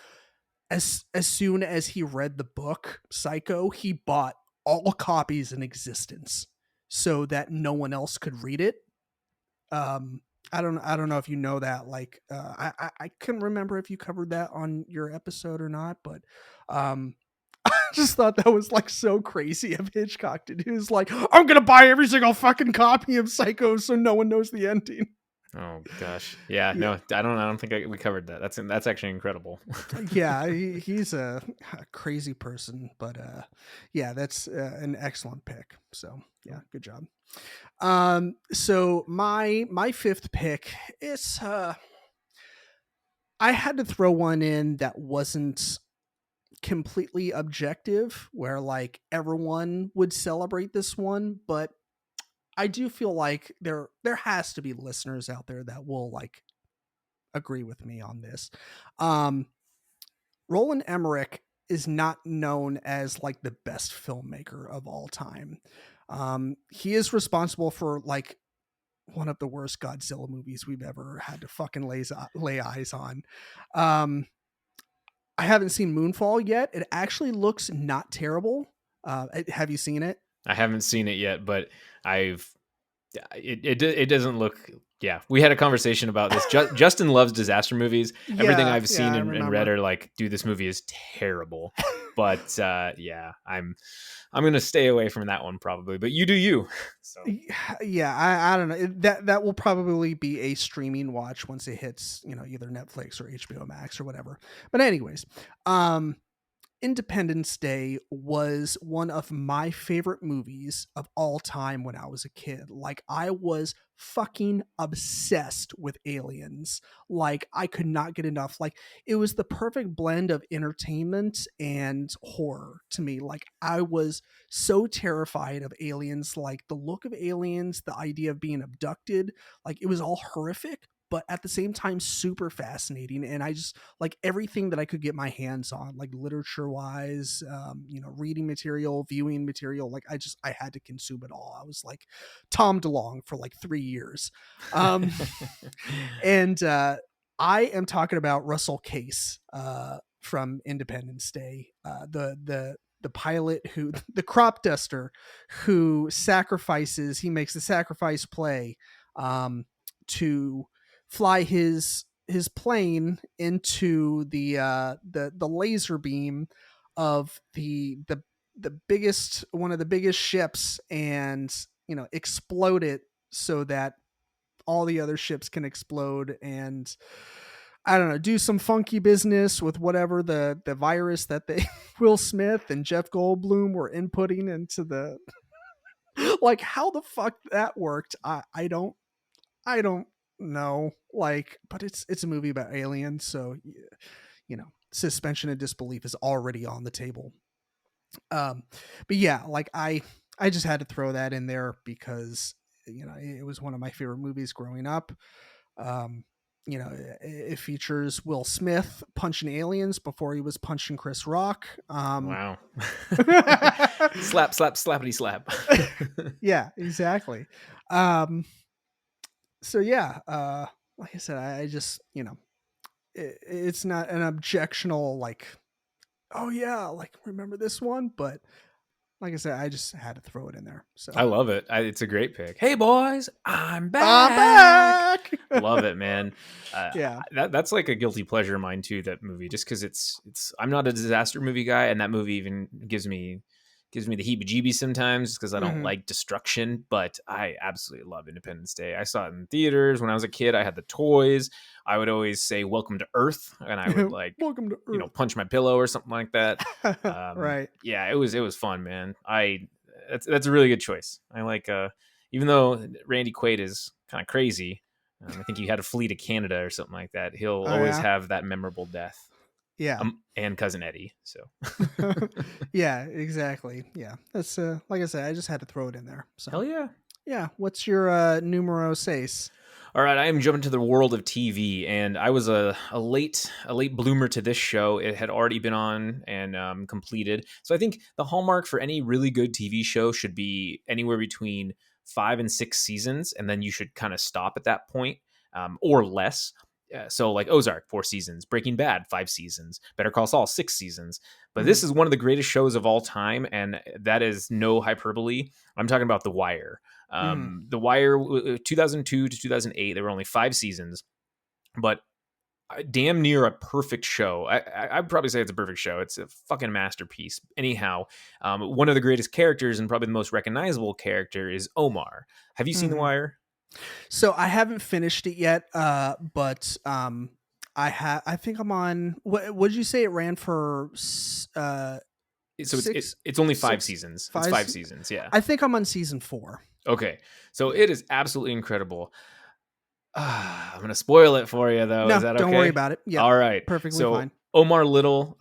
as soon as he read the book Psycho, he bought all copies in existence so that no one else could read it. Um, I don't know if you know that. Like, I couldn't remember if you covered that on your episode or not, but I just thought that was like so crazy of Hitchcock to do. He was like, I'm gonna buy every single fucking copy of Psycho so no one knows the ending. Oh gosh. Yeah, Yeah, no, I don't think we covered that. That's actually incredible. yeah, he's a crazy person, but yeah, that's an excellent pick. So yeah, good job. So my fifth pick is, I had to throw one in that wasn't completely objective, where like everyone would celebrate this one, but I do feel like there has to be listeners out there that will like agree with me on this. Um, Roland Emmerich is not known as like the best filmmaker of all time. He is responsible for like one of the worst Godzilla movies we've ever had to fucking lay eyes on. Um, I haven't seen Moonfall yet. It actually looks not terrible. Have you seen it? I haven't seen it yet, but I've it doesn't look. Yeah, we had a conversation about this. Justin loves disaster movies. Everything Yeah, I've yeah, seen I and read remember. are like, dude, this movie is terrible. But yeah, I'm gonna stay away from that one probably. But you do you. So Yeah, I don't know. That will probably be a streaming watch once it hits, either Netflix or HBO Max or whatever. But anyways, um Independence Day was one of my favorite movies of all time when I was a kid. Like, I was fucking obsessed with aliens. Like, I could not get enough. Like, it was the perfect blend of entertainment and horror to me. Like, I was so terrified of aliens. Like, the look of aliens, the idea of being abducted, like, it was all horrific, but at the same time super fascinating. And I just like everything that I could get my hands on, like literature wise, reading material, viewing material. Like, I had to consume it all. I was like Tom DeLonge for like 3 years. Um, and I am talking about Russell Case from Independence Day, the pilot who the crop duster who sacrifices. He makes the sacrifice play to fly his plane into the laser beam of the biggest one of the biggest ships, and explode it so that all the other ships can explode, and I don't know, do some funky business with whatever the virus that they Will Smith and Jeff Goldblum were inputting into the like how the fuck that worked. I don't know. Like, but it's a movie about aliens, so suspension of disbelief is already on the table. Um, but yeah, like I just had to throw that in there because it was one of my favorite movies growing up. Um, it features Will Smith punching aliens before he was punching Chris Rock. Wow. Slap, slap, slappity slap. Yeah, exactly. Um, so yeah, like I said, I just it's not an objectional like, oh yeah, like remember this one, but like I said, I just had to throw it in there. So I love it. It's a great pick. Hey boys, I'm I'm back. back. Love it, man. Yeah. That's like a guilty pleasure of mine too. That movie, just because it's. I'm not a disaster movie guy, and that movie even gives me the heebie-jeebies sometimes because I don't Hmm. like destruction. But I absolutely love Independence Day. I saw it in theaters when I was a kid. I had the toys. I would always say "Welcome to Earth," and I would like Welcome to Earth. punch my pillow or something like that. Right. Yeah, it was fun, man. That's a really good choice. I like even though Randy Quaid is kind of crazy, I think he had to flee to Canada or something like that. He'll Oh always yeah. have that memorable death. Yeah. And Cousin Eddie. So Yeah, exactly. Yeah. That's like I said, I just had to throw it in there. So hell yeah. yeah. What's your numero seis? All right, I am jumping to the world of TV, and I was a late bloomer to this show. It had already been on and completed, so I think the hallmark for any really good TV show should be anywhere between 5 and 6 seasons, and then you should kind of stop at that point, or less. So like Ozark, 4 seasons, Breaking Bad, 5 seasons, Better Call Saul, 6 seasons. But Mhm. this is one of the greatest shows of all time, and that is no hyperbole. I'm talking about The Wire. Mhm. The Wire, 2002 to 2008, there were only 5 seasons, but damn near a perfect show. I'd probably say it's a perfect show. It's a fucking masterpiece. Anyhow, one of the greatest characters and probably the most recognizable character is Omar. Have you seen The Mhm. Wire? So I haven't finished it yet, but I think I'm on. What did you say? It ran for So six it's only five six seasons. It's five. 5 seasons. Yeah. I think I'm on season 4. Okay. So Yeah. it is absolutely incredible. I'm gonna spoil it for you though. Is No, that don't worry okay? about it. Yeah, All right. perfectly So fine. Omar Little,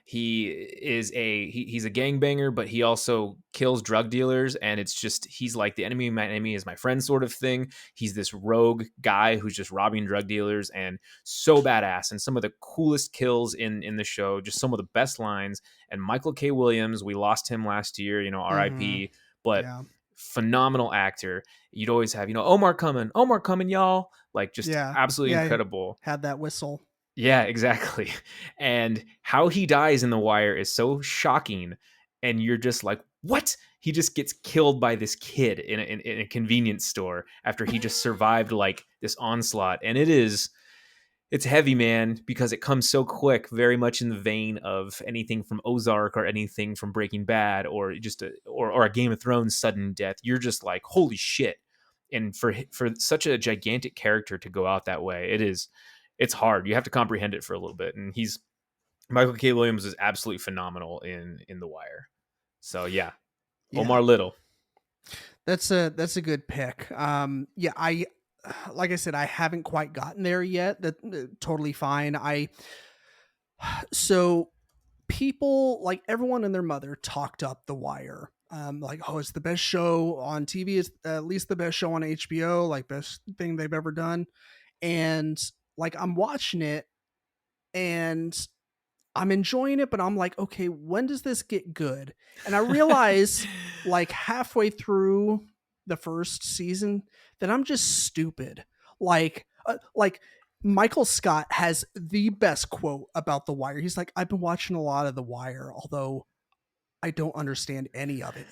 he is he's a gangbanger, but he also kills drug dealers, and it's just he's like the enemy of my enemy is my friend sort of thing. He's this rogue guy who's just robbing drug dealers and so badass, and some of the coolest kills in the show, just some of the best lines. And Michael K. Williams, we lost him last year, Hmm. R.I.P. But Yeah. phenomenal actor. You'd always have, Omar coming, y'all. Like just Yeah. absolutely Yeah. incredible. Had that whistle. Yeah, exactly. And how he dies in The Wire is so shocking. And you're just like, what? He just gets killed by this kid in a convenience store after he just survived like this onslaught. And it's heavy, man, because it comes so quick, very much in the vein of anything from Ozark or anything from Breaking Bad or just or a Game of Thrones sudden death. You're just like, holy shit. And for such a gigantic character to go out that way, it's hard. You have to comprehend it for a little bit. And he's Michael K. Williams is absolutely phenomenal in The Wire. So yeah, Yeah, Omar Little. that's a good pick. Yeah, I like I said, I haven't quite gotten there yet. That totally fine. I so people like everyone and their mother talked up The Wire. Like, oh, it's the best show on TV. It's at least the best show on HBO. Like, best thing they've ever done. And like, I'm watching it and I'm enjoying it, but I'm like, okay, when does this get good? And I realize like halfway through the first season that I'm just stupid. Like Michael Scott has the best quote about The Wire. He's like, I've been watching a lot of The Wire, although I don't understand any of it.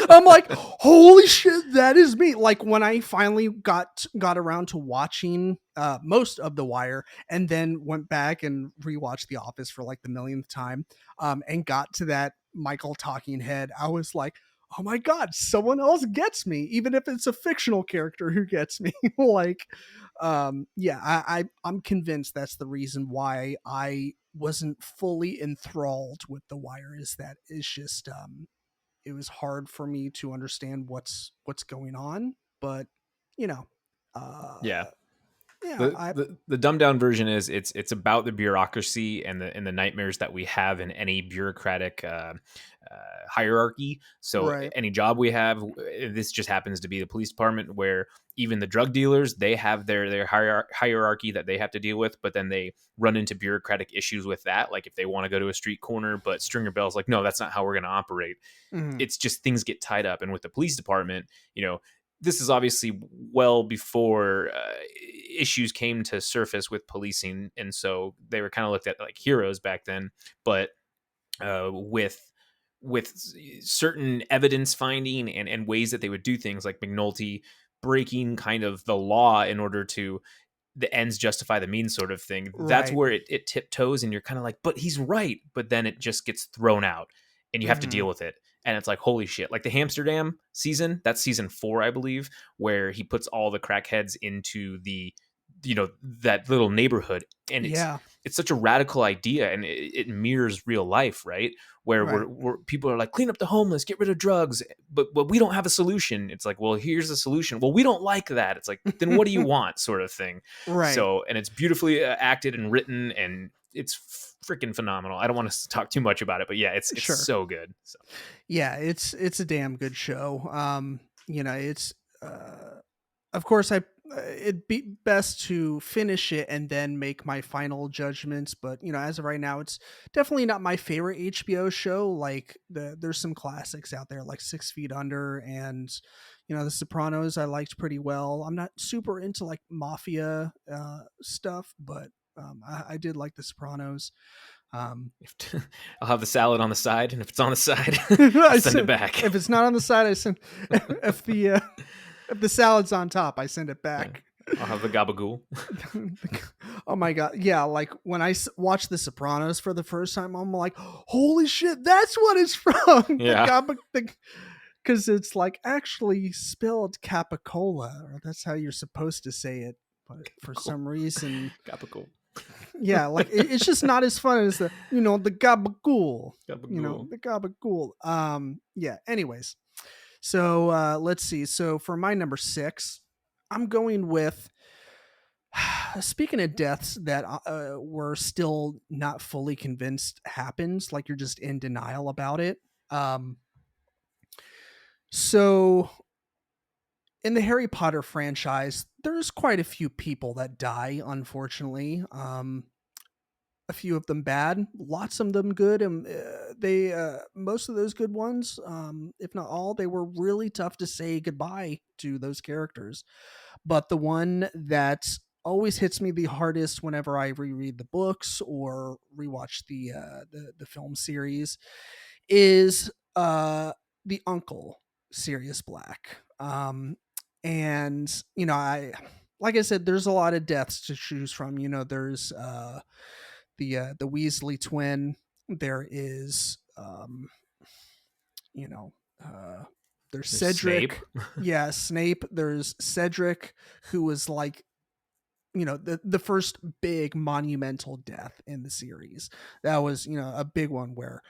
I'm like, holy shit, that is me. Like when I finally got around to watching most of The Wire, and then went back and rewatched The Office for like the millionth time, and got to that Michael talking head, I was like, oh my god, someone else gets me, even if it's a fictional character who gets me. Like, yeah, I'm convinced that's the reason why I wasn't fully enthralled with The Wire. Is that it's just it was hard for me to understand what's going on, but you know, Yeah. uh yeah, the, I the dumbed down version is it's about the bureaucracy and the nightmares that we have in any bureaucratic hierarchy. So right. any job we have, this just happens to be the police department, where even the drug dealers, they have their hierarchy that they have to deal with, but then they run into bureaucratic issues with that. Like if they want to go to a street corner, but Stringer Bell's like, no, that's not how we're going to operate. Mhm. It's just things get tied up. And with the police department, this is obviously well before issues came to surface with policing, and so they were kind of looked at like heroes back then. But with certain evidence finding and ways that they would do things, like McNulty breaking kind of the law in order to the ends justify the means sort of thing, that's Right. where it tiptoes, and you're kind of like, but he's right, but then it just gets thrown out and you have to Mhm. deal with it. And it's like, holy shit. Like the Amsterdam season, that's season 4, I believe, where he puts all the crackheads into that little neighborhood. And Yeah. it's such a radical idea, and it mirrors real life, right? Where Right. people are like, clean up the homeless, get rid of drugs, but we don't have a solution. It's like, well, here's the solution. Well, we don't like that. It's like, then what do you want, sort of thing. Right. So, and it's beautifully acted and written, and it's freaking phenomenal. I don't want to talk too much about it, but yeah, it's Sure. so good. So Yeah, it's a damn good show. It's of course it'd be best to finish it and then make my final judgments, but as of right now, it's definitely not my favorite HBO show. Like there's some classics out there like 6 Feet Under, and The Sopranos I liked pretty well. I'm not super into like mafia stuff, but I did like The Sopranos. um I'll have the salad on the side, and if it's on the side, I'll I send it send back. if it's not on the side, I send if the salad's on top, I send it Yeah. back. I'll have the gabagool. Oh my god, yeah! Like when I watched The Sopranos for the first time, I'm like, "Holy shit, that's what it's from!" Yeah. Because it's like actually spelled capicola, or that's how you're supposed to say it, but for Cool. some reason, Gabagool. yeah, like it's just not as fun as the gabagool, Gabagool. the gabagool. Yeah. Anyways, so let's see. So for my number 6, I'm going with. Speaking of deaths that we're still not fully convinced happens, like you're just in denial about it. Um, so in the Harry Potter franchise, there's quite a few people that die, unfortunately. A few of them bad, lots of them good, and they most of those good ones, if not all, they were really tough to say goodbye to those characters. But the one that always hits me the hardest whenever I reread the books or rewatch the film series is the uncle, Sirius Black. And I like I said, there's a lot of deaths to choose from. There's the Weasley twin. There is you know there's There's Snape. Cedric. Yeah, Snape. There's Cedric, who was like the first big monumental death in the series. That was, a big one where,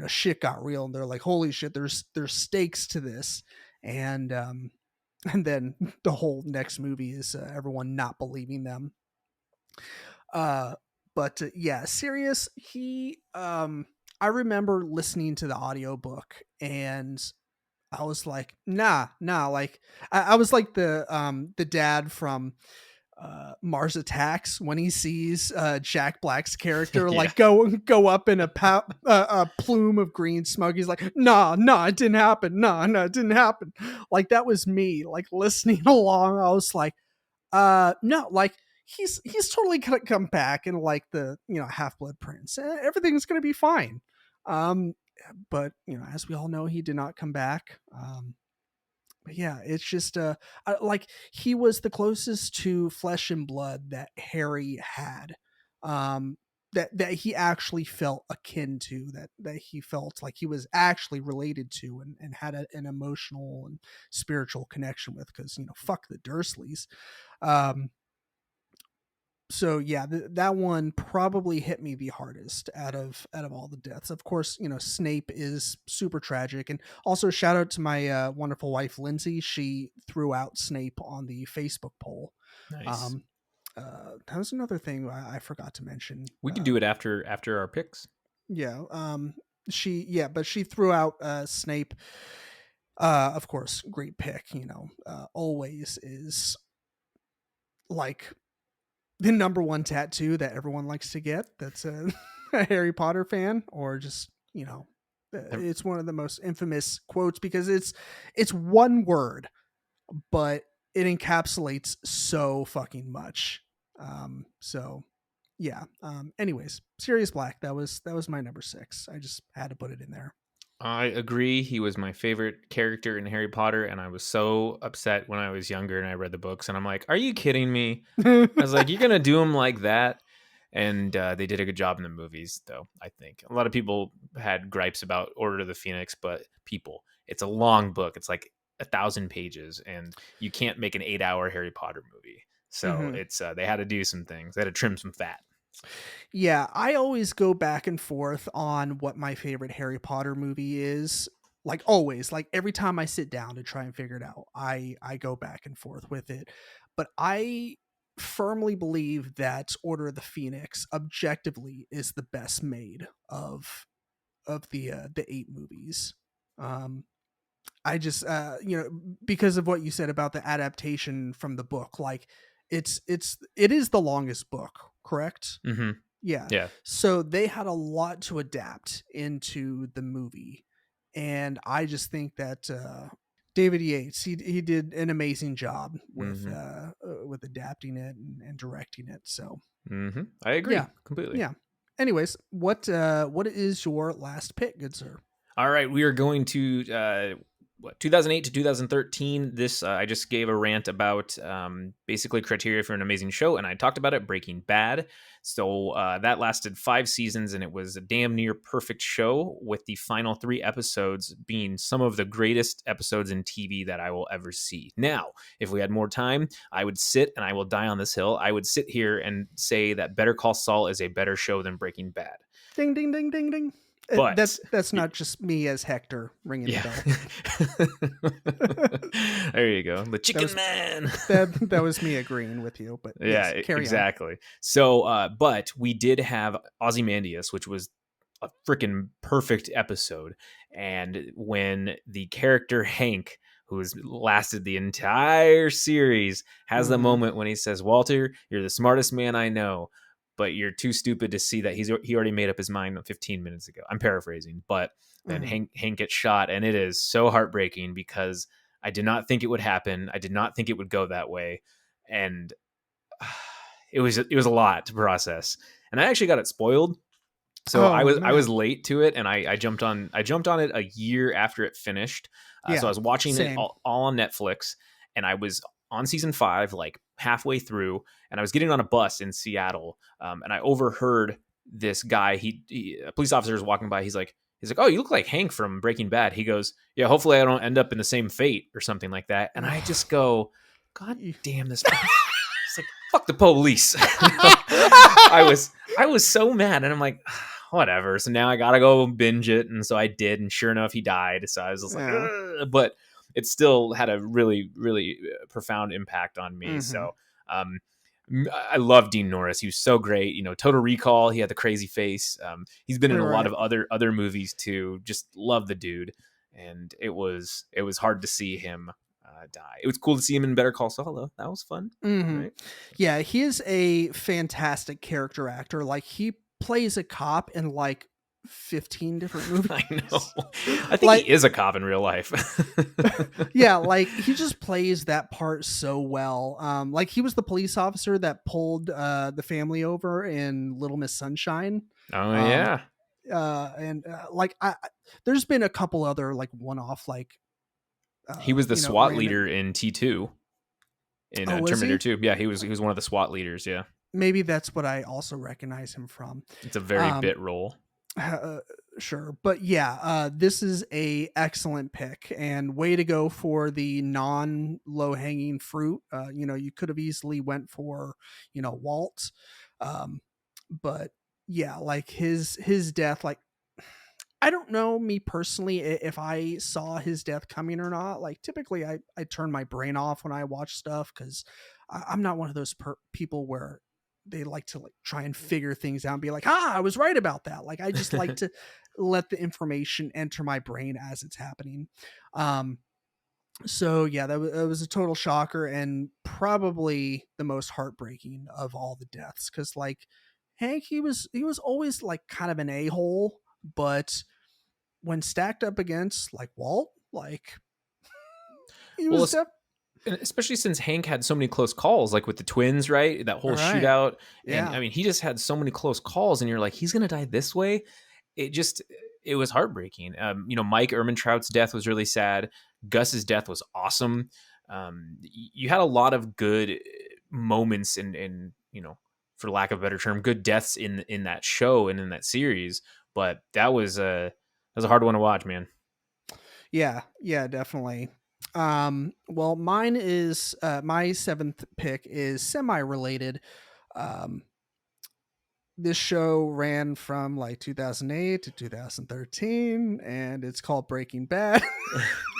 shit got real and they're like, holy shit, there's stakes to this. And then the whole next movie is everyone not believing them. But yeah, Sirius, I remember listening to the audiobook and I was like, nah, like I was like the dad from Mars Attacks when he sees Jack Black's character Yeah. like go up in a plume of green smoke. He's like, nah, it didn't happen. Nah, it didn't happen. Like that was me, like listening along. I was like, no, like he's totally gonna come back and like the Half Blood Prince. Everything's gonna be fine. But as we all know, he did not come back. But yeah, it's just like he was the closest to flesh and blood that Harry had. That he actually felt akin to, that he felt like he was actually related to and had an emotional and spiritual connection with, because fuck the Dursleys. So yeah, that one probably hit me the hardest out of all the deaths. Of course, Snape is super tragic, and also shout out to my wonderful wife Lindsay. She threw out Snape on the Facebook poll. Nice. That was another thing I forgot to mention. We can do it after our picks. Yeah. But she threw out Snape. Of course, great pick. Always is like the number one tattoo that everyone likes to get. That's a Harry Potter fan, or just it's one of the most infamous quotes because it's one word, but it encapsulates so fucking much. So yeah. Anyways, Sirius Black. That was my number 6. I just had to put it in there. I agree. He was my favorite character in Harry Potter, and I was so upset when I was younger and I read the books, and I'm like, are you kidding me? I was like, you're going to do him like that? And they did a good job in the movies, though, I think. A lot of people had gripes about Order of the Phoenix, but it's a long book. It's like 1,000 pages, and you can't make an 8-hour Harry Potter movie. So it's they had to do some things. They had to trim some fat. Yeah, I always go back and forth on what my favorite Harry Potter movie is. Like always, like every time I sit down to try and figure it out, I go back and forth with it. But I firmly believe that Order of the Phoenix objectively is the best made of the 8 movies. I just because of what you said about the adaptation from the book, like it is the longest book, correct? Mm-hmm. Yeah. So they had a lot to adapt into the movie, and I just think that David Yates he did an amazing job with adapting it and directing it. So I agree completely. Yeah. Anyways, what is your last pick, good sir? All right, we are going to 2008 to 2013. This I just gave a rant about basically criteria for an amazing show, and I talked about it, Breaking Bad. So that lasted 5 seasons, and it was a damn near perfect show, with the final 3 episodes being some of the greatest episodes in TV that I will ever see. Now, if we had more time, I would sit, and I will die on this hill, I would sit here and say that Better Call Saul is a better show than Breaking Bad. Ding, ding, ding, ding, ding. But that's not just me as Hector ringing the bell. There you go, the chicken man. that was me agreeing with you, but yeah, yes, carry exactly. on. So, but we did have Ozymandias, which was a freaking perfect episode. And when the character Hank, who has lasted the entire series, has the moment when he says, "Walter, you're the smartest man I know, but you're too stupid to see that he already made up his mind 15 minutes ago." I'm paraphrasing, but then Hank gets shot, and it is so heartbreaking because I did not think it would happen. I did not think it would go that way, and it was a lot to process. And I actually got it spoiled, so I was late to it, and I jumped on it a year after it finished. So I was watching it all on Netflix, and I was on season 5, like halfway through, and I was getting on a bus in Seattle, and I overheard this guy. A police officer was walking by. He's like, "Oh, you look like Hank from Breaking Bad." He goes, "Yeah, hopefully I don't end up in the same fate," or something like that. And I just go, "God damn this It's like, fuck the police. I was so mad, and I'm like, whatever. So now I gotta go binge it, and so I did, and sure enough, he died. So I was just like, Yeah. but it still had a really, really profound impact on me. Mm-hmm. So I love Dean Norris. He was so great. Total Recall. He had the crazy face. He's been in a lot of other movies too. Just love the dude, and it was hard to see him die. It was cool to see him in Better Call Saul, though. That was fun. Mm-hmm. Right? Yeah, he is a fantastic character actor. Like, he plays a cop in like 15 different movies. I know. I think he is a cop in real life. Yeah, like, he just plays that part so well. Like, he was the police officer that pulled the family over in Little Miss Sunshine. Oh yeah. Like, there's been a couple other like one-off, like he was the SWAT leader in T2 in Terminator 2. Yeah, he was one of the SWAT leaders. Yeah, maybe that's what I also recognize him from. It's a very bit role. Sure, but yeah, this is a excellent pick, and way to go for the non low hanging fruit. You could have easily went for Walt, but yeah, like his death, like, I don't know, me personally, if I saw his death coming or not. Like, typically I turn my brain off when I watch stuff, because I'm not one of those people where they like to like try and figure things out and be like, I was right about that. Like, I just like to let the information enter my brain as it's happening. So yeah, that was a total shocker, and probably the most heartbreaking of all the deaths. Cause like, Hank, he was always like kind of an a-hole, but when stacked up against like Walt, like, he was especially since Hank had so many close calls, like with the twins, right? That whole shootout. And I mean, he just had so many close calls, and you're like, he's going to die this way. It was heartbreaking. Mike Ehrmantraut's death was really sad. Gus's death was awesome. You had a lot of good moments in for lack of a better term, good deaths in that show and in that series. But that was a hard one to watch, man. Yeah, definitely. Well, mine is my seventh pick is semi-related. This show ran from like 2008 to 2013, and it's called Breaking Bad.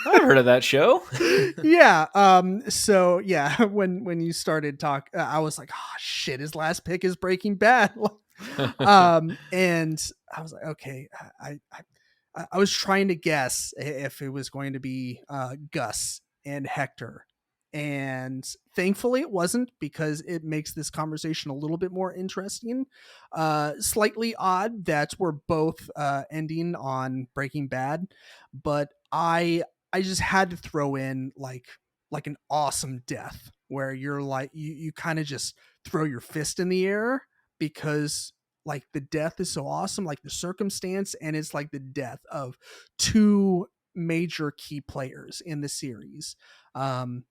I've heard of that show. Yeah. So yeah, when you started talk, I was like, oh shit, his last pick is Breaking Bad. And I was like, okay, I was trying to guess if it was going to be Gus and Hector. And thankfully it wasn't, because it makes this conversation a little bit more interesting. Slightly odd that we're both ending on Breaking Bad, but I just had to throw in like an awesome death where you're like, you kind of just throw your fist in the air, because like the death is so awesome, like the circumstance, and it's like the death of two major key players in the series. Walt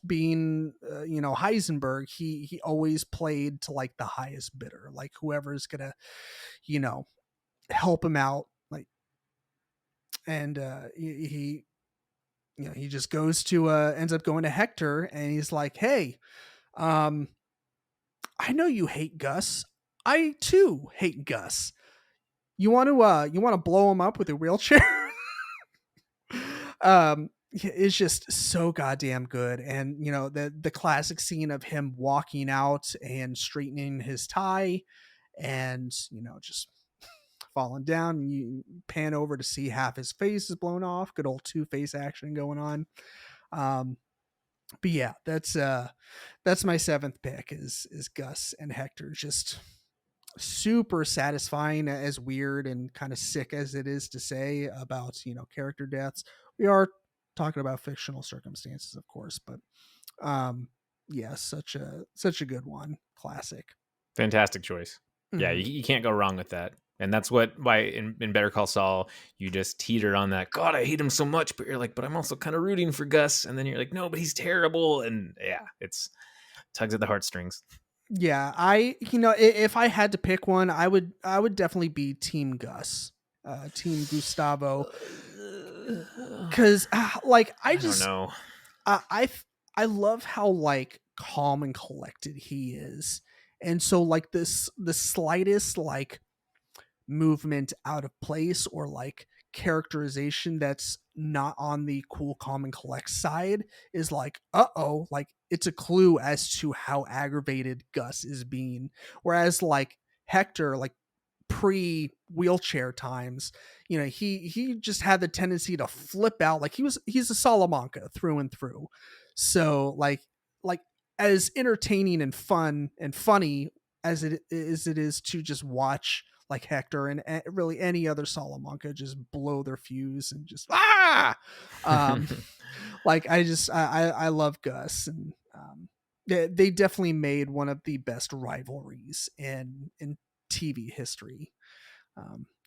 being Heisenberg, he always played to like the highest bidder, like whoever's gonna help him out, like, and he just goes to ends up going to Hector, and he's like, hey, I know you hate Gus. I too hate Gus. You want to blow him up with a wheelchair? It's just so goddamn good. And the classic scene of him walking out and straightening his tie, and just falling down, and you pan over to see half his face is blown off. Good old Two-Face action going on. But yeah, that's my seventh pick is Gus and Hector. Just super satisfying, as weird and kind of sick as it is to say about character deaths. We are talking about fictional circumstances, of course, but yeah, such a good one. Classic. Fantastic choice. Mm-hmm. Yeah, you can't go wrong with that. And that's why in Better Call Saul, you just teeter on that, God, I hate him so much, but you're like, but I'm also kind of rooting for Gus. And then you're like, no, but he's terrible. And yeah, it's tugs at the heartstrings. Yeah, if I had to pick one, I would definitely be Team Gus, Team Gustavo. Because I don't know. I I love how like calm and collected he is. And so like the slightest like movement out of place or like characterization that's not on the cool, calm, and collect side is like, uh-oh, like it's a clue as to how aggravated Gus is being. Whereas like Hector, like pre wheelchair times, he just had the tendency to flip out. Like he's a Salamanca through and through. So like as entertaining and fun and funny as it is to just watch like Hector and really any other Salamanca just blow their fuse and just um like I love Gus, and they definitely made one of the best rivalries in TV history.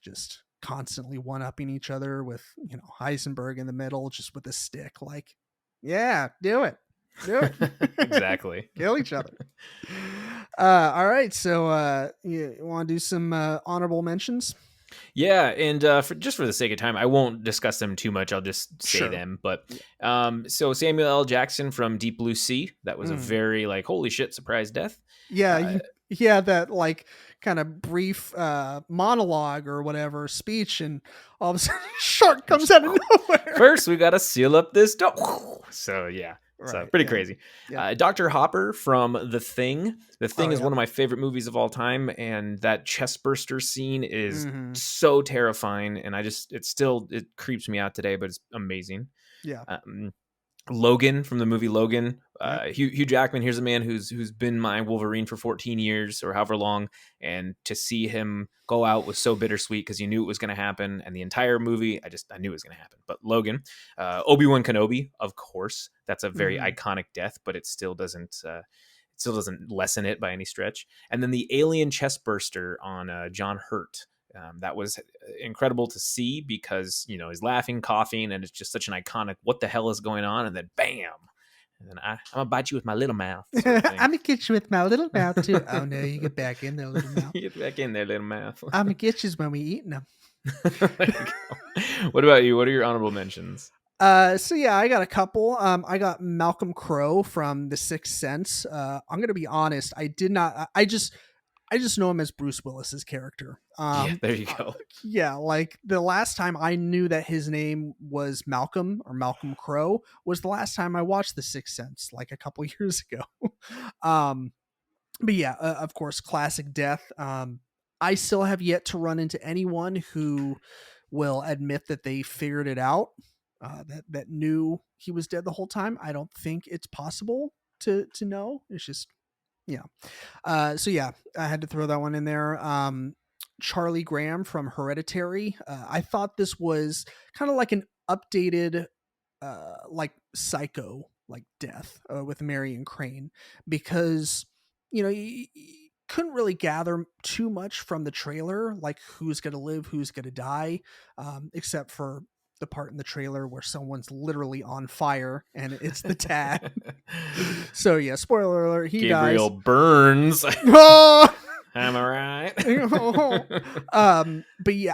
Just constantly one upping each other with Heisenberg in the middle, just with a stick. Like, yeah, do it, Exactly. kill each other. All right, so you want to do some honorable mentions? Yeah, and for the sake of time, I won't discuss them too much. I'll just say Sure. them. But so Samuel L. Jackson from Deep Blue Sea, that was a very like holy shit surprise death. Yeah, he had that like kind of brief monologue or whatever speech, and all of a sudden, shark comes out of nowhere. First, we gotta seal up this door. So yeah. So Right, pretty yeah. crazy. Yeah. Dr. Hopper from The Thing. The Thing is yeah. one of my favorite movies of all time, and that chestburster scene is Mhm. so terrifying, and it creeps me out today, but it's amazing. Yeah. Logan from the movie Logan. Yep. Hugh Jackman. Here's a man who's been my Wolverine for 14 years or however long, and to see him go out was so bittersweet because you knew it was going to happen, and the entire movie, I knew it was going to happen. But Logan, Obi-Wan Kenobi, of course, that's a very iconic death, but it still doesn't lessen it by any stretch. And then the alien chestburster on John Hurt. That was incredible to see because he's laughing, coughing, and it's just such an iconic "what the hell is going on?" And then bam, and then I'm gonna bite you with my little mouth. Sort of I'm gonna get you with my little mouth too. Oh no, you get back in there, little mouth. Get back in there, little mouth. I'm gonna get you when we eating them. What about you? What are your honorable mentions? So yeah, I got a couple. I got Malcolm Crowe from The Sixth Sense. I'm gonna be honest. I did not. I just know him as Bruce Willis's character. Yeah, there you go. Yeah, like the last time I knew that his name was Malcolm or Malcolm Crowe was the last time I watched The Sixth Sense, like a couple years ago. But yeah, of course, classic death. I still have yet to run into anyone who will admit that they figured it out, that knew he was dead the whole time. I don't think it's possible to know. It's just so yeah, I had to throw that one in there. Charlie Graham from Hereditary. I thought this was kind of like an updated, like Psycho, like death with Marion Crane, because you couldn't really gather too much from the trailer, like who's gonna live, who's gonna die, except for the part in the trailer where someone's literally on fire and it's the dad. So yeah, spoiler alert, he Gabriel dies. Burns. Oh! Am I right? But yeah,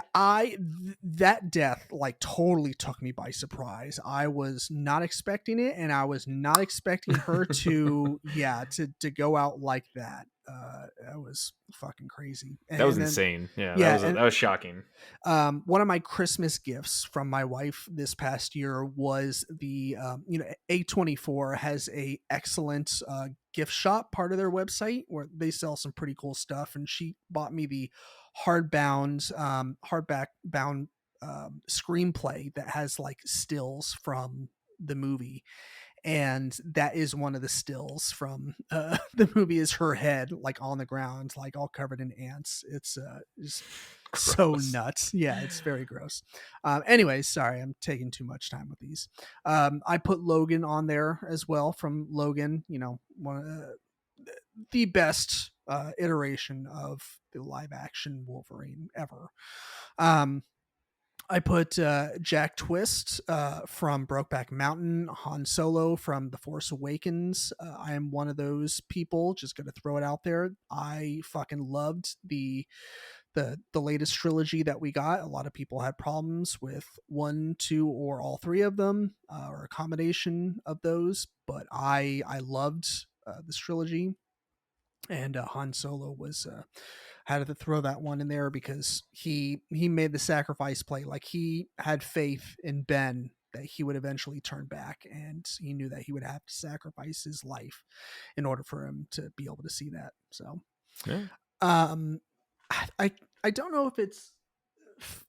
that death like totally took me by surprise. I was not expecting it, and I was not expecting her to go out like that. That was fucking crazy. That was insane. Yeah, that was shocking. One of my Christmas gifts from my wife this past year was the A24 has a excellent gift shop part of their website where they sell some pretty cool stuff, and she bought me the hardback bound screenplay that has like stills from the movie, and that is one of the stills from the movie is her head like on the ground, like all covered in ants. It's just so nuts. Yeah, it's very gross. Anyways, sorry, I'm taking too much time with these. I put Logan on there as well from Logan, one of the best iteration of the live action Wolverine ever. I put Jack Twist from Brokeback Mountain, Han Solo from The Force Awakens. I am one of those people, just going to throw it out there. I fucking loved the the latest trilogy that we got. A lot of people had problems with one, two, or all three of them, or a combination of those. But I loved this trilogy, and Han Solo was had to throw that one in there because he made the sacrifice play. Like, he had faith in Ben that he would eventually turn back, and he knew that he would have to sacrifice his life in order for him to be able to see that. So, Yeah. um, I don't know if it's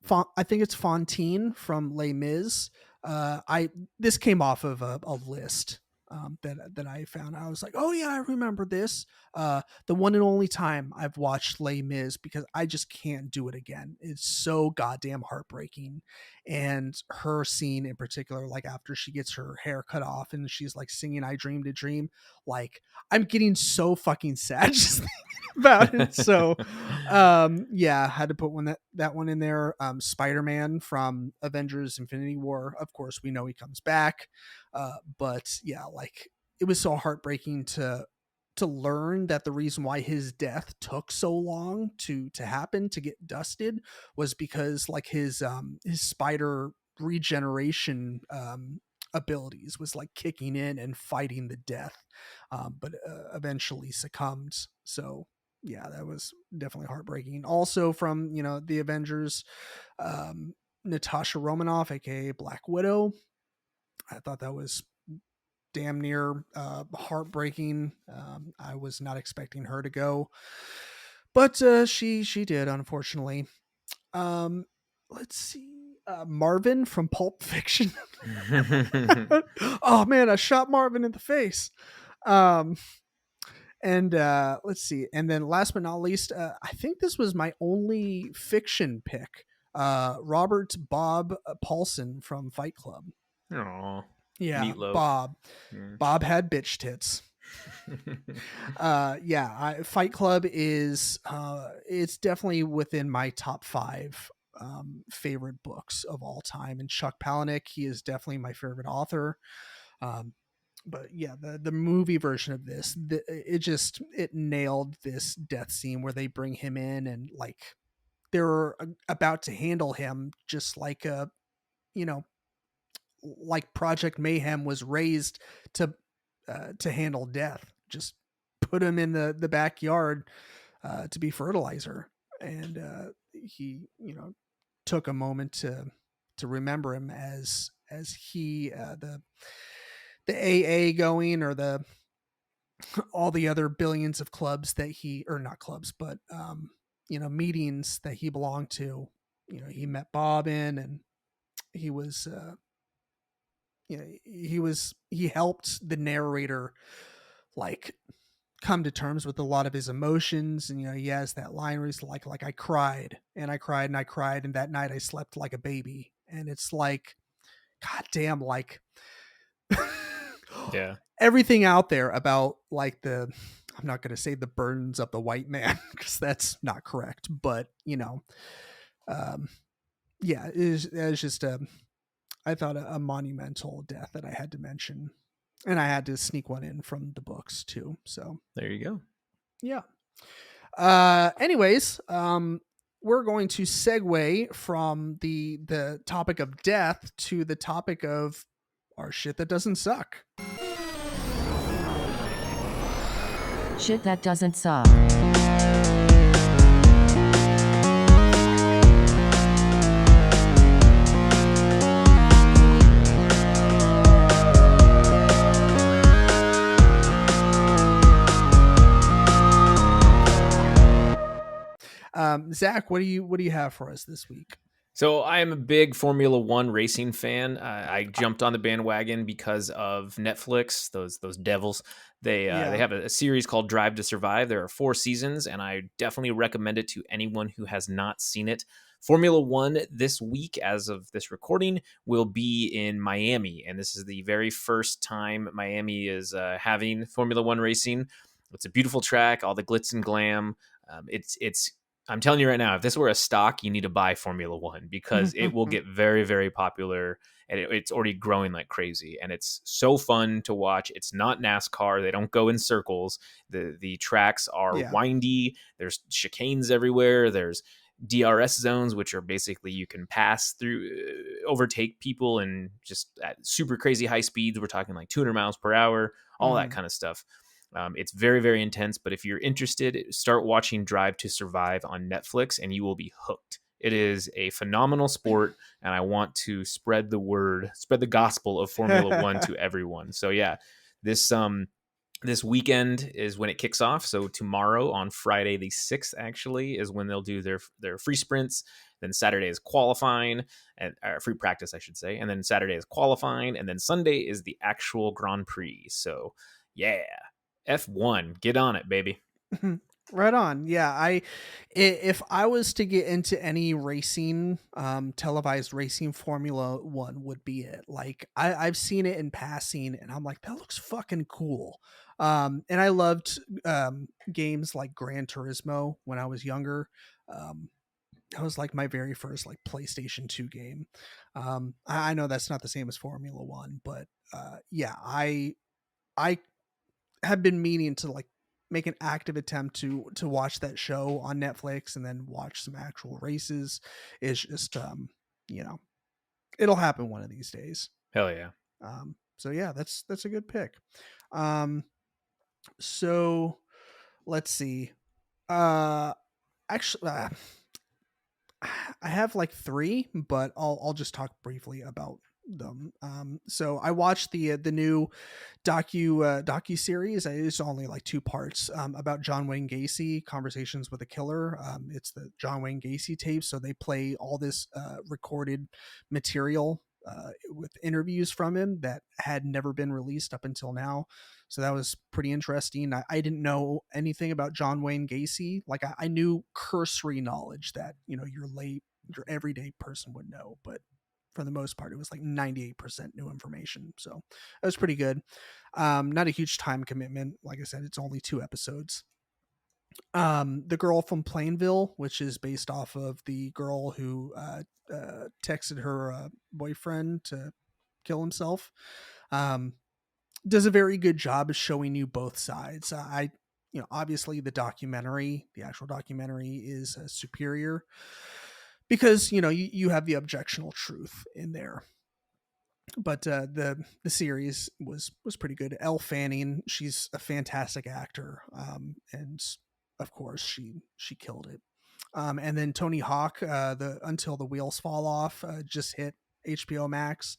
I think it's Fontaine from Les Mis. I This came off of a list that I found. I was like, oh yeah, I remember this. The one and only time I've watched Les Mis, because I just can't do it again. It's so goddamn heartbreaking, and her scene in particular, like after she gets her hair cut off and she's like singing "I Dreamed a Dream," like I'm getting so fucking sad just thinking about it. So yeah, had to put that one in there. Spider-Man from Avengers Infinity War, of course we know he comes back, but yeah, like it was so heartbreaking to learn that the reason why his death took so long to happen, to get dusted, was because like his spider regeneration abilities was like kicking in and fighting the death, but eventually succumbed. So yeah, that was definitely heartbreaking. Also from, the Avengers, Natasha Romanoff, aka Black Widow, I thought that was damn near heartbreaking. I was not expecting her to go, but she did, unfortunately. Let's see, Marvin from Pulp Fiction. Oh man, I shot Marvin in the face. Um, and let's see, and then last but not least, I think this was my only fiction pick. Robert Bob Paulson from Fight Club. Aw. Yeah, Meatloaf. Bob. Yeah. Bob had bitch tits. Yeah, Fight Club is it's definitely within my top 5 favorite books of all time. And Chuck Palahniuk, he is definitely my favorite author. But yeah, the movie version of this, it nailed this death scene where they bring him in and like they're about to handle him just like you know like Project Mayhem was raised to handle death. Just put him in the backyard to be fertilizer, and he took a moment to remember him as he the AA going, or the all the other billions of clubs that he, or not clubs, but meetings that he belonged to. He met Bob in, and he was he helped the narrator like come to terms with a lot of his emotions. And he has that line where he's like I cried and I cried and I cried, and that night I slept like a baby. And it's like, god damn, like Yeah. everything out there about like I'm not going to say the burdens of the white man, because that's not correct, but yeah, it's just I thought a monumental death that I had to mention, and I had to sneak one in from the books too. So There you go. yeah. Anyways, we're going to segue from the topic of death to the topic of our shit that doesn't suck. Shit that doesn't suck. Zach, what do you have for us this week? So I am a big Formula One racing fan. I jumped on the bandwagon because of Netflix. Those devils. They have a series called Drive to Survive. There are 4 seasons, and I definitely recommend it to anyone who has not seen it. Formula One this week, as of this recording, will be in Miami, and this is the very first time Miami is having Formula One racing. It's a beautiful track, all the glitz and glam. It's I'm telling you right now, if this were a stock, you need to buy Formula One, because it will get very, very popular, and it's already growing like crazy. And it's so fun to watch. It's not NASCAR. They don't go in circles. The tracks are windy. There's chicanes everywhere. There's DRS zones, which are basically you can pass through, overtake people and just at super crazy high speeds. We're talking like 200 miles per hour, all that kind of stuff. It's very, very intense. But if you're interested, start watching Drive to Survive on Netflix and you will be hooked. It is a phenomenal sport, and I want to spread the word, spread the gospel of Formula One to everyone. So yeah, this weekend is when it kicks off. So tomorrow, on Friday the 6th, actually, is when they'll do their free sprints. Then Saturday is qualifying, and free practice, I should say. And then Saturday is qualifying, and then Sunday is the actual Grand Prix. So yeah, F1, get on it, baby. Right on. Yeah, if I was to get into any racing, televised racing, Formula One would be it. Like I've seen it in passing, and I'm like, that looks fucking cool. And I loved games like Gran Turismo when I was younger. That was like my very first like PlayStation 2 game. I know that's not the same as Formula One, but yeah, I have been meaning to like make an active attempt to watch that show on Netflix and then watch some actual races. It's just you know, it'll happen one of these days. Hell yeah. So yeah, that's a good pick. So let's see. Actually, I have like three, but I'll just talk briefly about them. So I watched the new docu series. It's only like two parts about John Wayne Gacy, Conversations with a Killer. It's the John Wayne Gacy tapes. So they play all this recorded material with interviews from him that had never been released up until now. So that was pretty interesting. I didn't know anything about John Wayne Gacy. Like I knew cursory knowledge that, you know, your everyday person would know, but for the most part, it was like 98% new information. So that was pretty good. Not a huge time commitment. Like I said, it's only 2 episodes. The Girl from Plainville, which is based off of the girl who texted her boyfriend to kill himself, does a very good job of showing you both sides. Obviously the actual documentary is superior because, you have the objectional truth in there. But the series was pretty good. Elle Fanning, she's a fantastic actor, and of course she killed it. And then Tony Hawk, the Until the Wheels Fall Off, just hit HBO Max.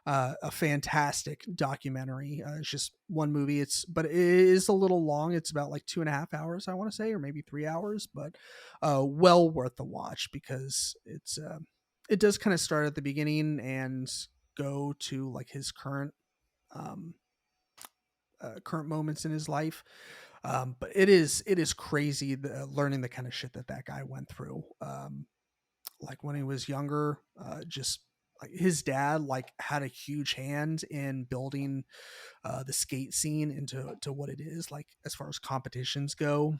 A fantastic documentary. It's just one movie. But it is a little long. It's about like 2.5 hours, I want to say, or maybe 3 hours, but well worth the watch because it does kind of start at the beginning and go to like his current moments in his life. But it is crazy learning the kind of shit that guy went through. Like when he was younger, just like his dad like had a huge hand in building the skate scene into what it is, like as far as competitions go.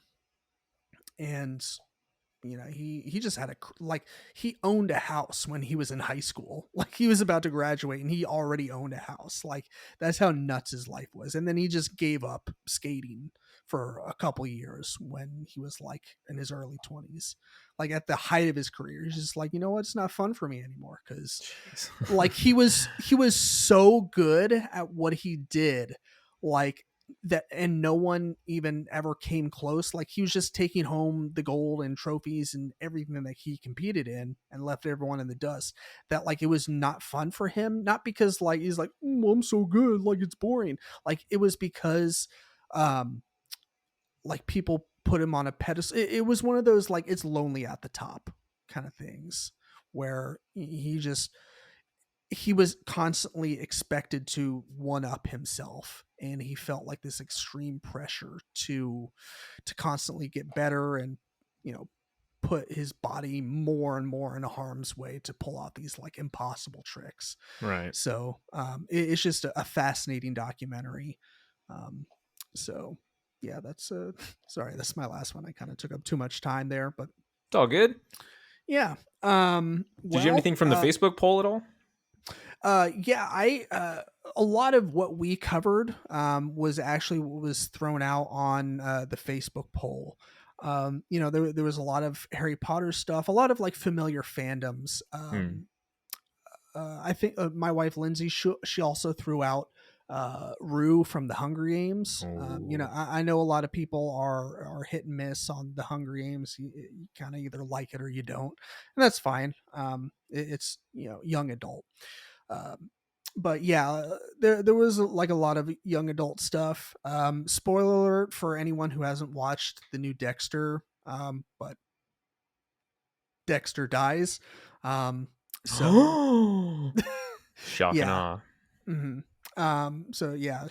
And he just had he owned a house when he was in high school. Like he was about to graduate and he already owned a house. Like that's how nuts his life was. And then he just gave up skating for a couple years when he was like in his early 20s, like at the height of his career. He's just like, you know what, it's not fun for me anymore, because like he was so good at what he did, like that, and no one even ever came close. Like he was just taking home the gold and trophies and everything that he competed in and left everyone in the dust. That like it was not fun for him, not because like he's like, I'm so good, like it's boring. Like it was because like people put him on a pedestal. It was one of those like it's lonely at the top kind of things where he was constantly expected to one up himself, and he felt like this extreme pressure to constantly get better and put his body more and more in harm's way to pull out these like impossible tricks. Right. So it's just a fascinating documentary. So yeah, that's sorry, that's my last one. I kind of took up too much time there, but it's all good. Yeah. Did you have anything from the Facebook poll at all? Yeah, a lot of what we covered was actually what was thrown out on the Facebook poll. There was a lot of Harry Potter stuff, a lot of like familiar fandoms. I think my wife Lindsay, she also threw out Rue from the Hunger Games. Ooh. I know a lot of people are hit and miss on the Hunger Games. You kind of either like it or you don't, and that's fine. It's young adult. Um, but yeah, there was like a lot of young adult stuff. Spoiler alert for anyone who hasn't watched the new Dexter. But Dexter dies. So Shock and yeah. awe. hmm so yeah,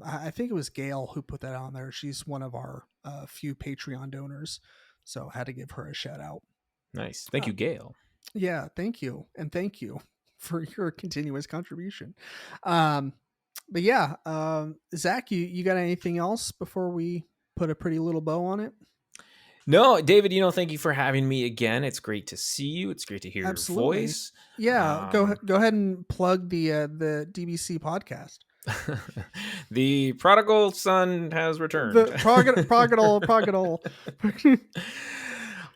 I think it was Gail who put that on there. She's one of our few Patreon donors, so I had to give her a shout out. Nice. Thank Uh, you, Gail. yeah, thank you, and thank you for your continuous contribution. Um, but yeah, Zach, you got anything else before we put a pretty little bow on it? No, David, thank you for having me again. It's great to see you. It's great to hear your Absolutely. voice. Yeah, go ahead and plug the DBC podcast. The prodigal son has returned. The prodigal.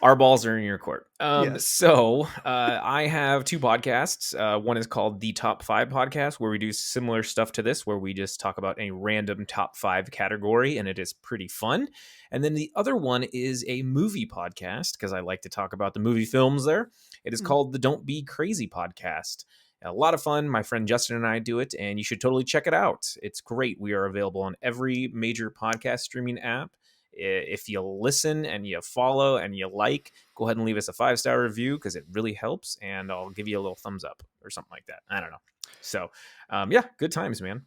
Our balls are in your court. Yes. So I have two podcasts. One is called The Top 5 Podcast, where we do similar stuff to this, where we just talk about a random top 5 category, and it is pretty fun. And then the other one is a movie podcast, because I like to talk about the movie films there. It is called the Don't Be Crazy Podcast. A lot of fun. My friend Justin and I do it, and you should totally check it out. It's great. We are available on every major podcast streaming app. If you listen and you follow and you like, go ahead and leave us a 5-star review, because it really helps, and I'll give you a little thumbs up or something like that. I don't know. So yeah, good times, man.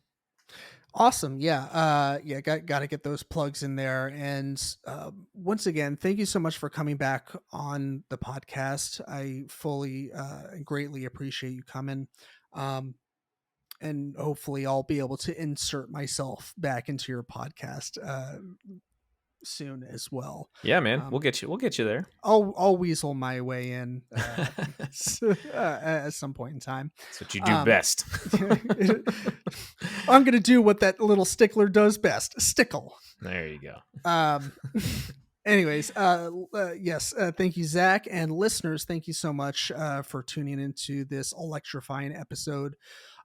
Awesome. Yeah. Got to get those plugs in there. And once again, thank you so much for coming back on the podcast. I fully and greatly appreciate you coming. And hopefully I'll be able to insert myself back into your podcast soon as well. Yeah, man. We'll get you there. I'll weasel my way in at some point in time. That's what you do best. I'm gonna do what that little stickler does best: stickle. There you go. Anyways, yes, thank you, Zach, and listeners, thank you so much for tuning into this electrifying episode.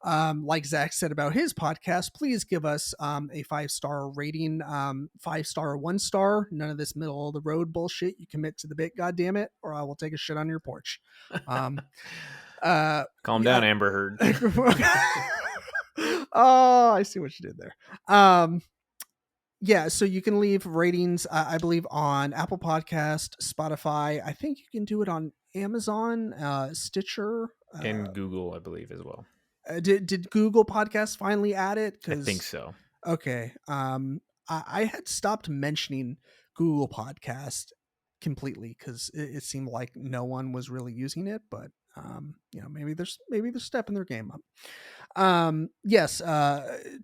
Like Zach said about his podcast, please give us a 5-star rating, 5-star, 1-star. None of this middle of the road bullshit. You commit to the bit, goddammit, or I will take a shit on your porch. Calm down, Amber Heard. Oh, I see what you did there. Yeah, so you can leave ratings, I believe, on Apple Podcast, Spotify. I think you can do it on Amazon, Stitcher, and Google, I believe, as well. Did Google Podcasts finally add it? I think so. Okay. I had stopped mentioning Google Podcast completely because it seemed like no one was really using it, but maybe they're stepping their game up. Yes,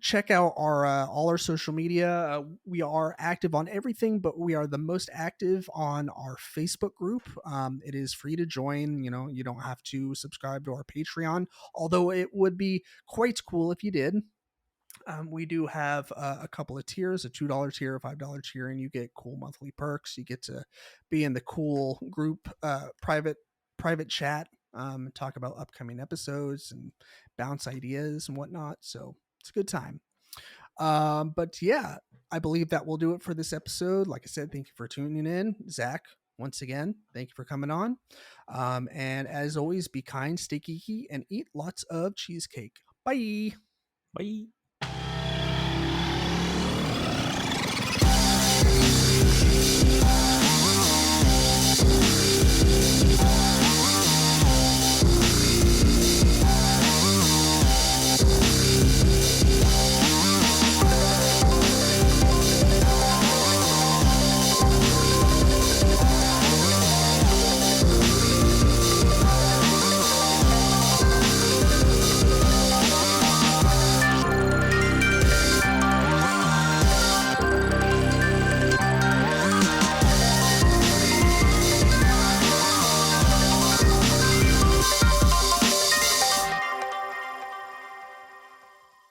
check out our all our social media. We are active on everything, but we are the most active on our Facebook group. It is free to join. You don't have to subscribe to our Patreon, although it would be quite cool if you did. We do have a couple of tiers, a $2 tier, a $5 tier, and you get cool monthly perks. You get to be in the cool group, private chat, talk about upcoming episodes and bounce ideas and whatnot. So it's a good time. But yeah, I believe that will do it for this episode. Like I said, thank you for tuning in. Zach, once again, thank you for coming on. And as always, be kind, stay geeky, and eat lots of cheesecake. Bye. Bye.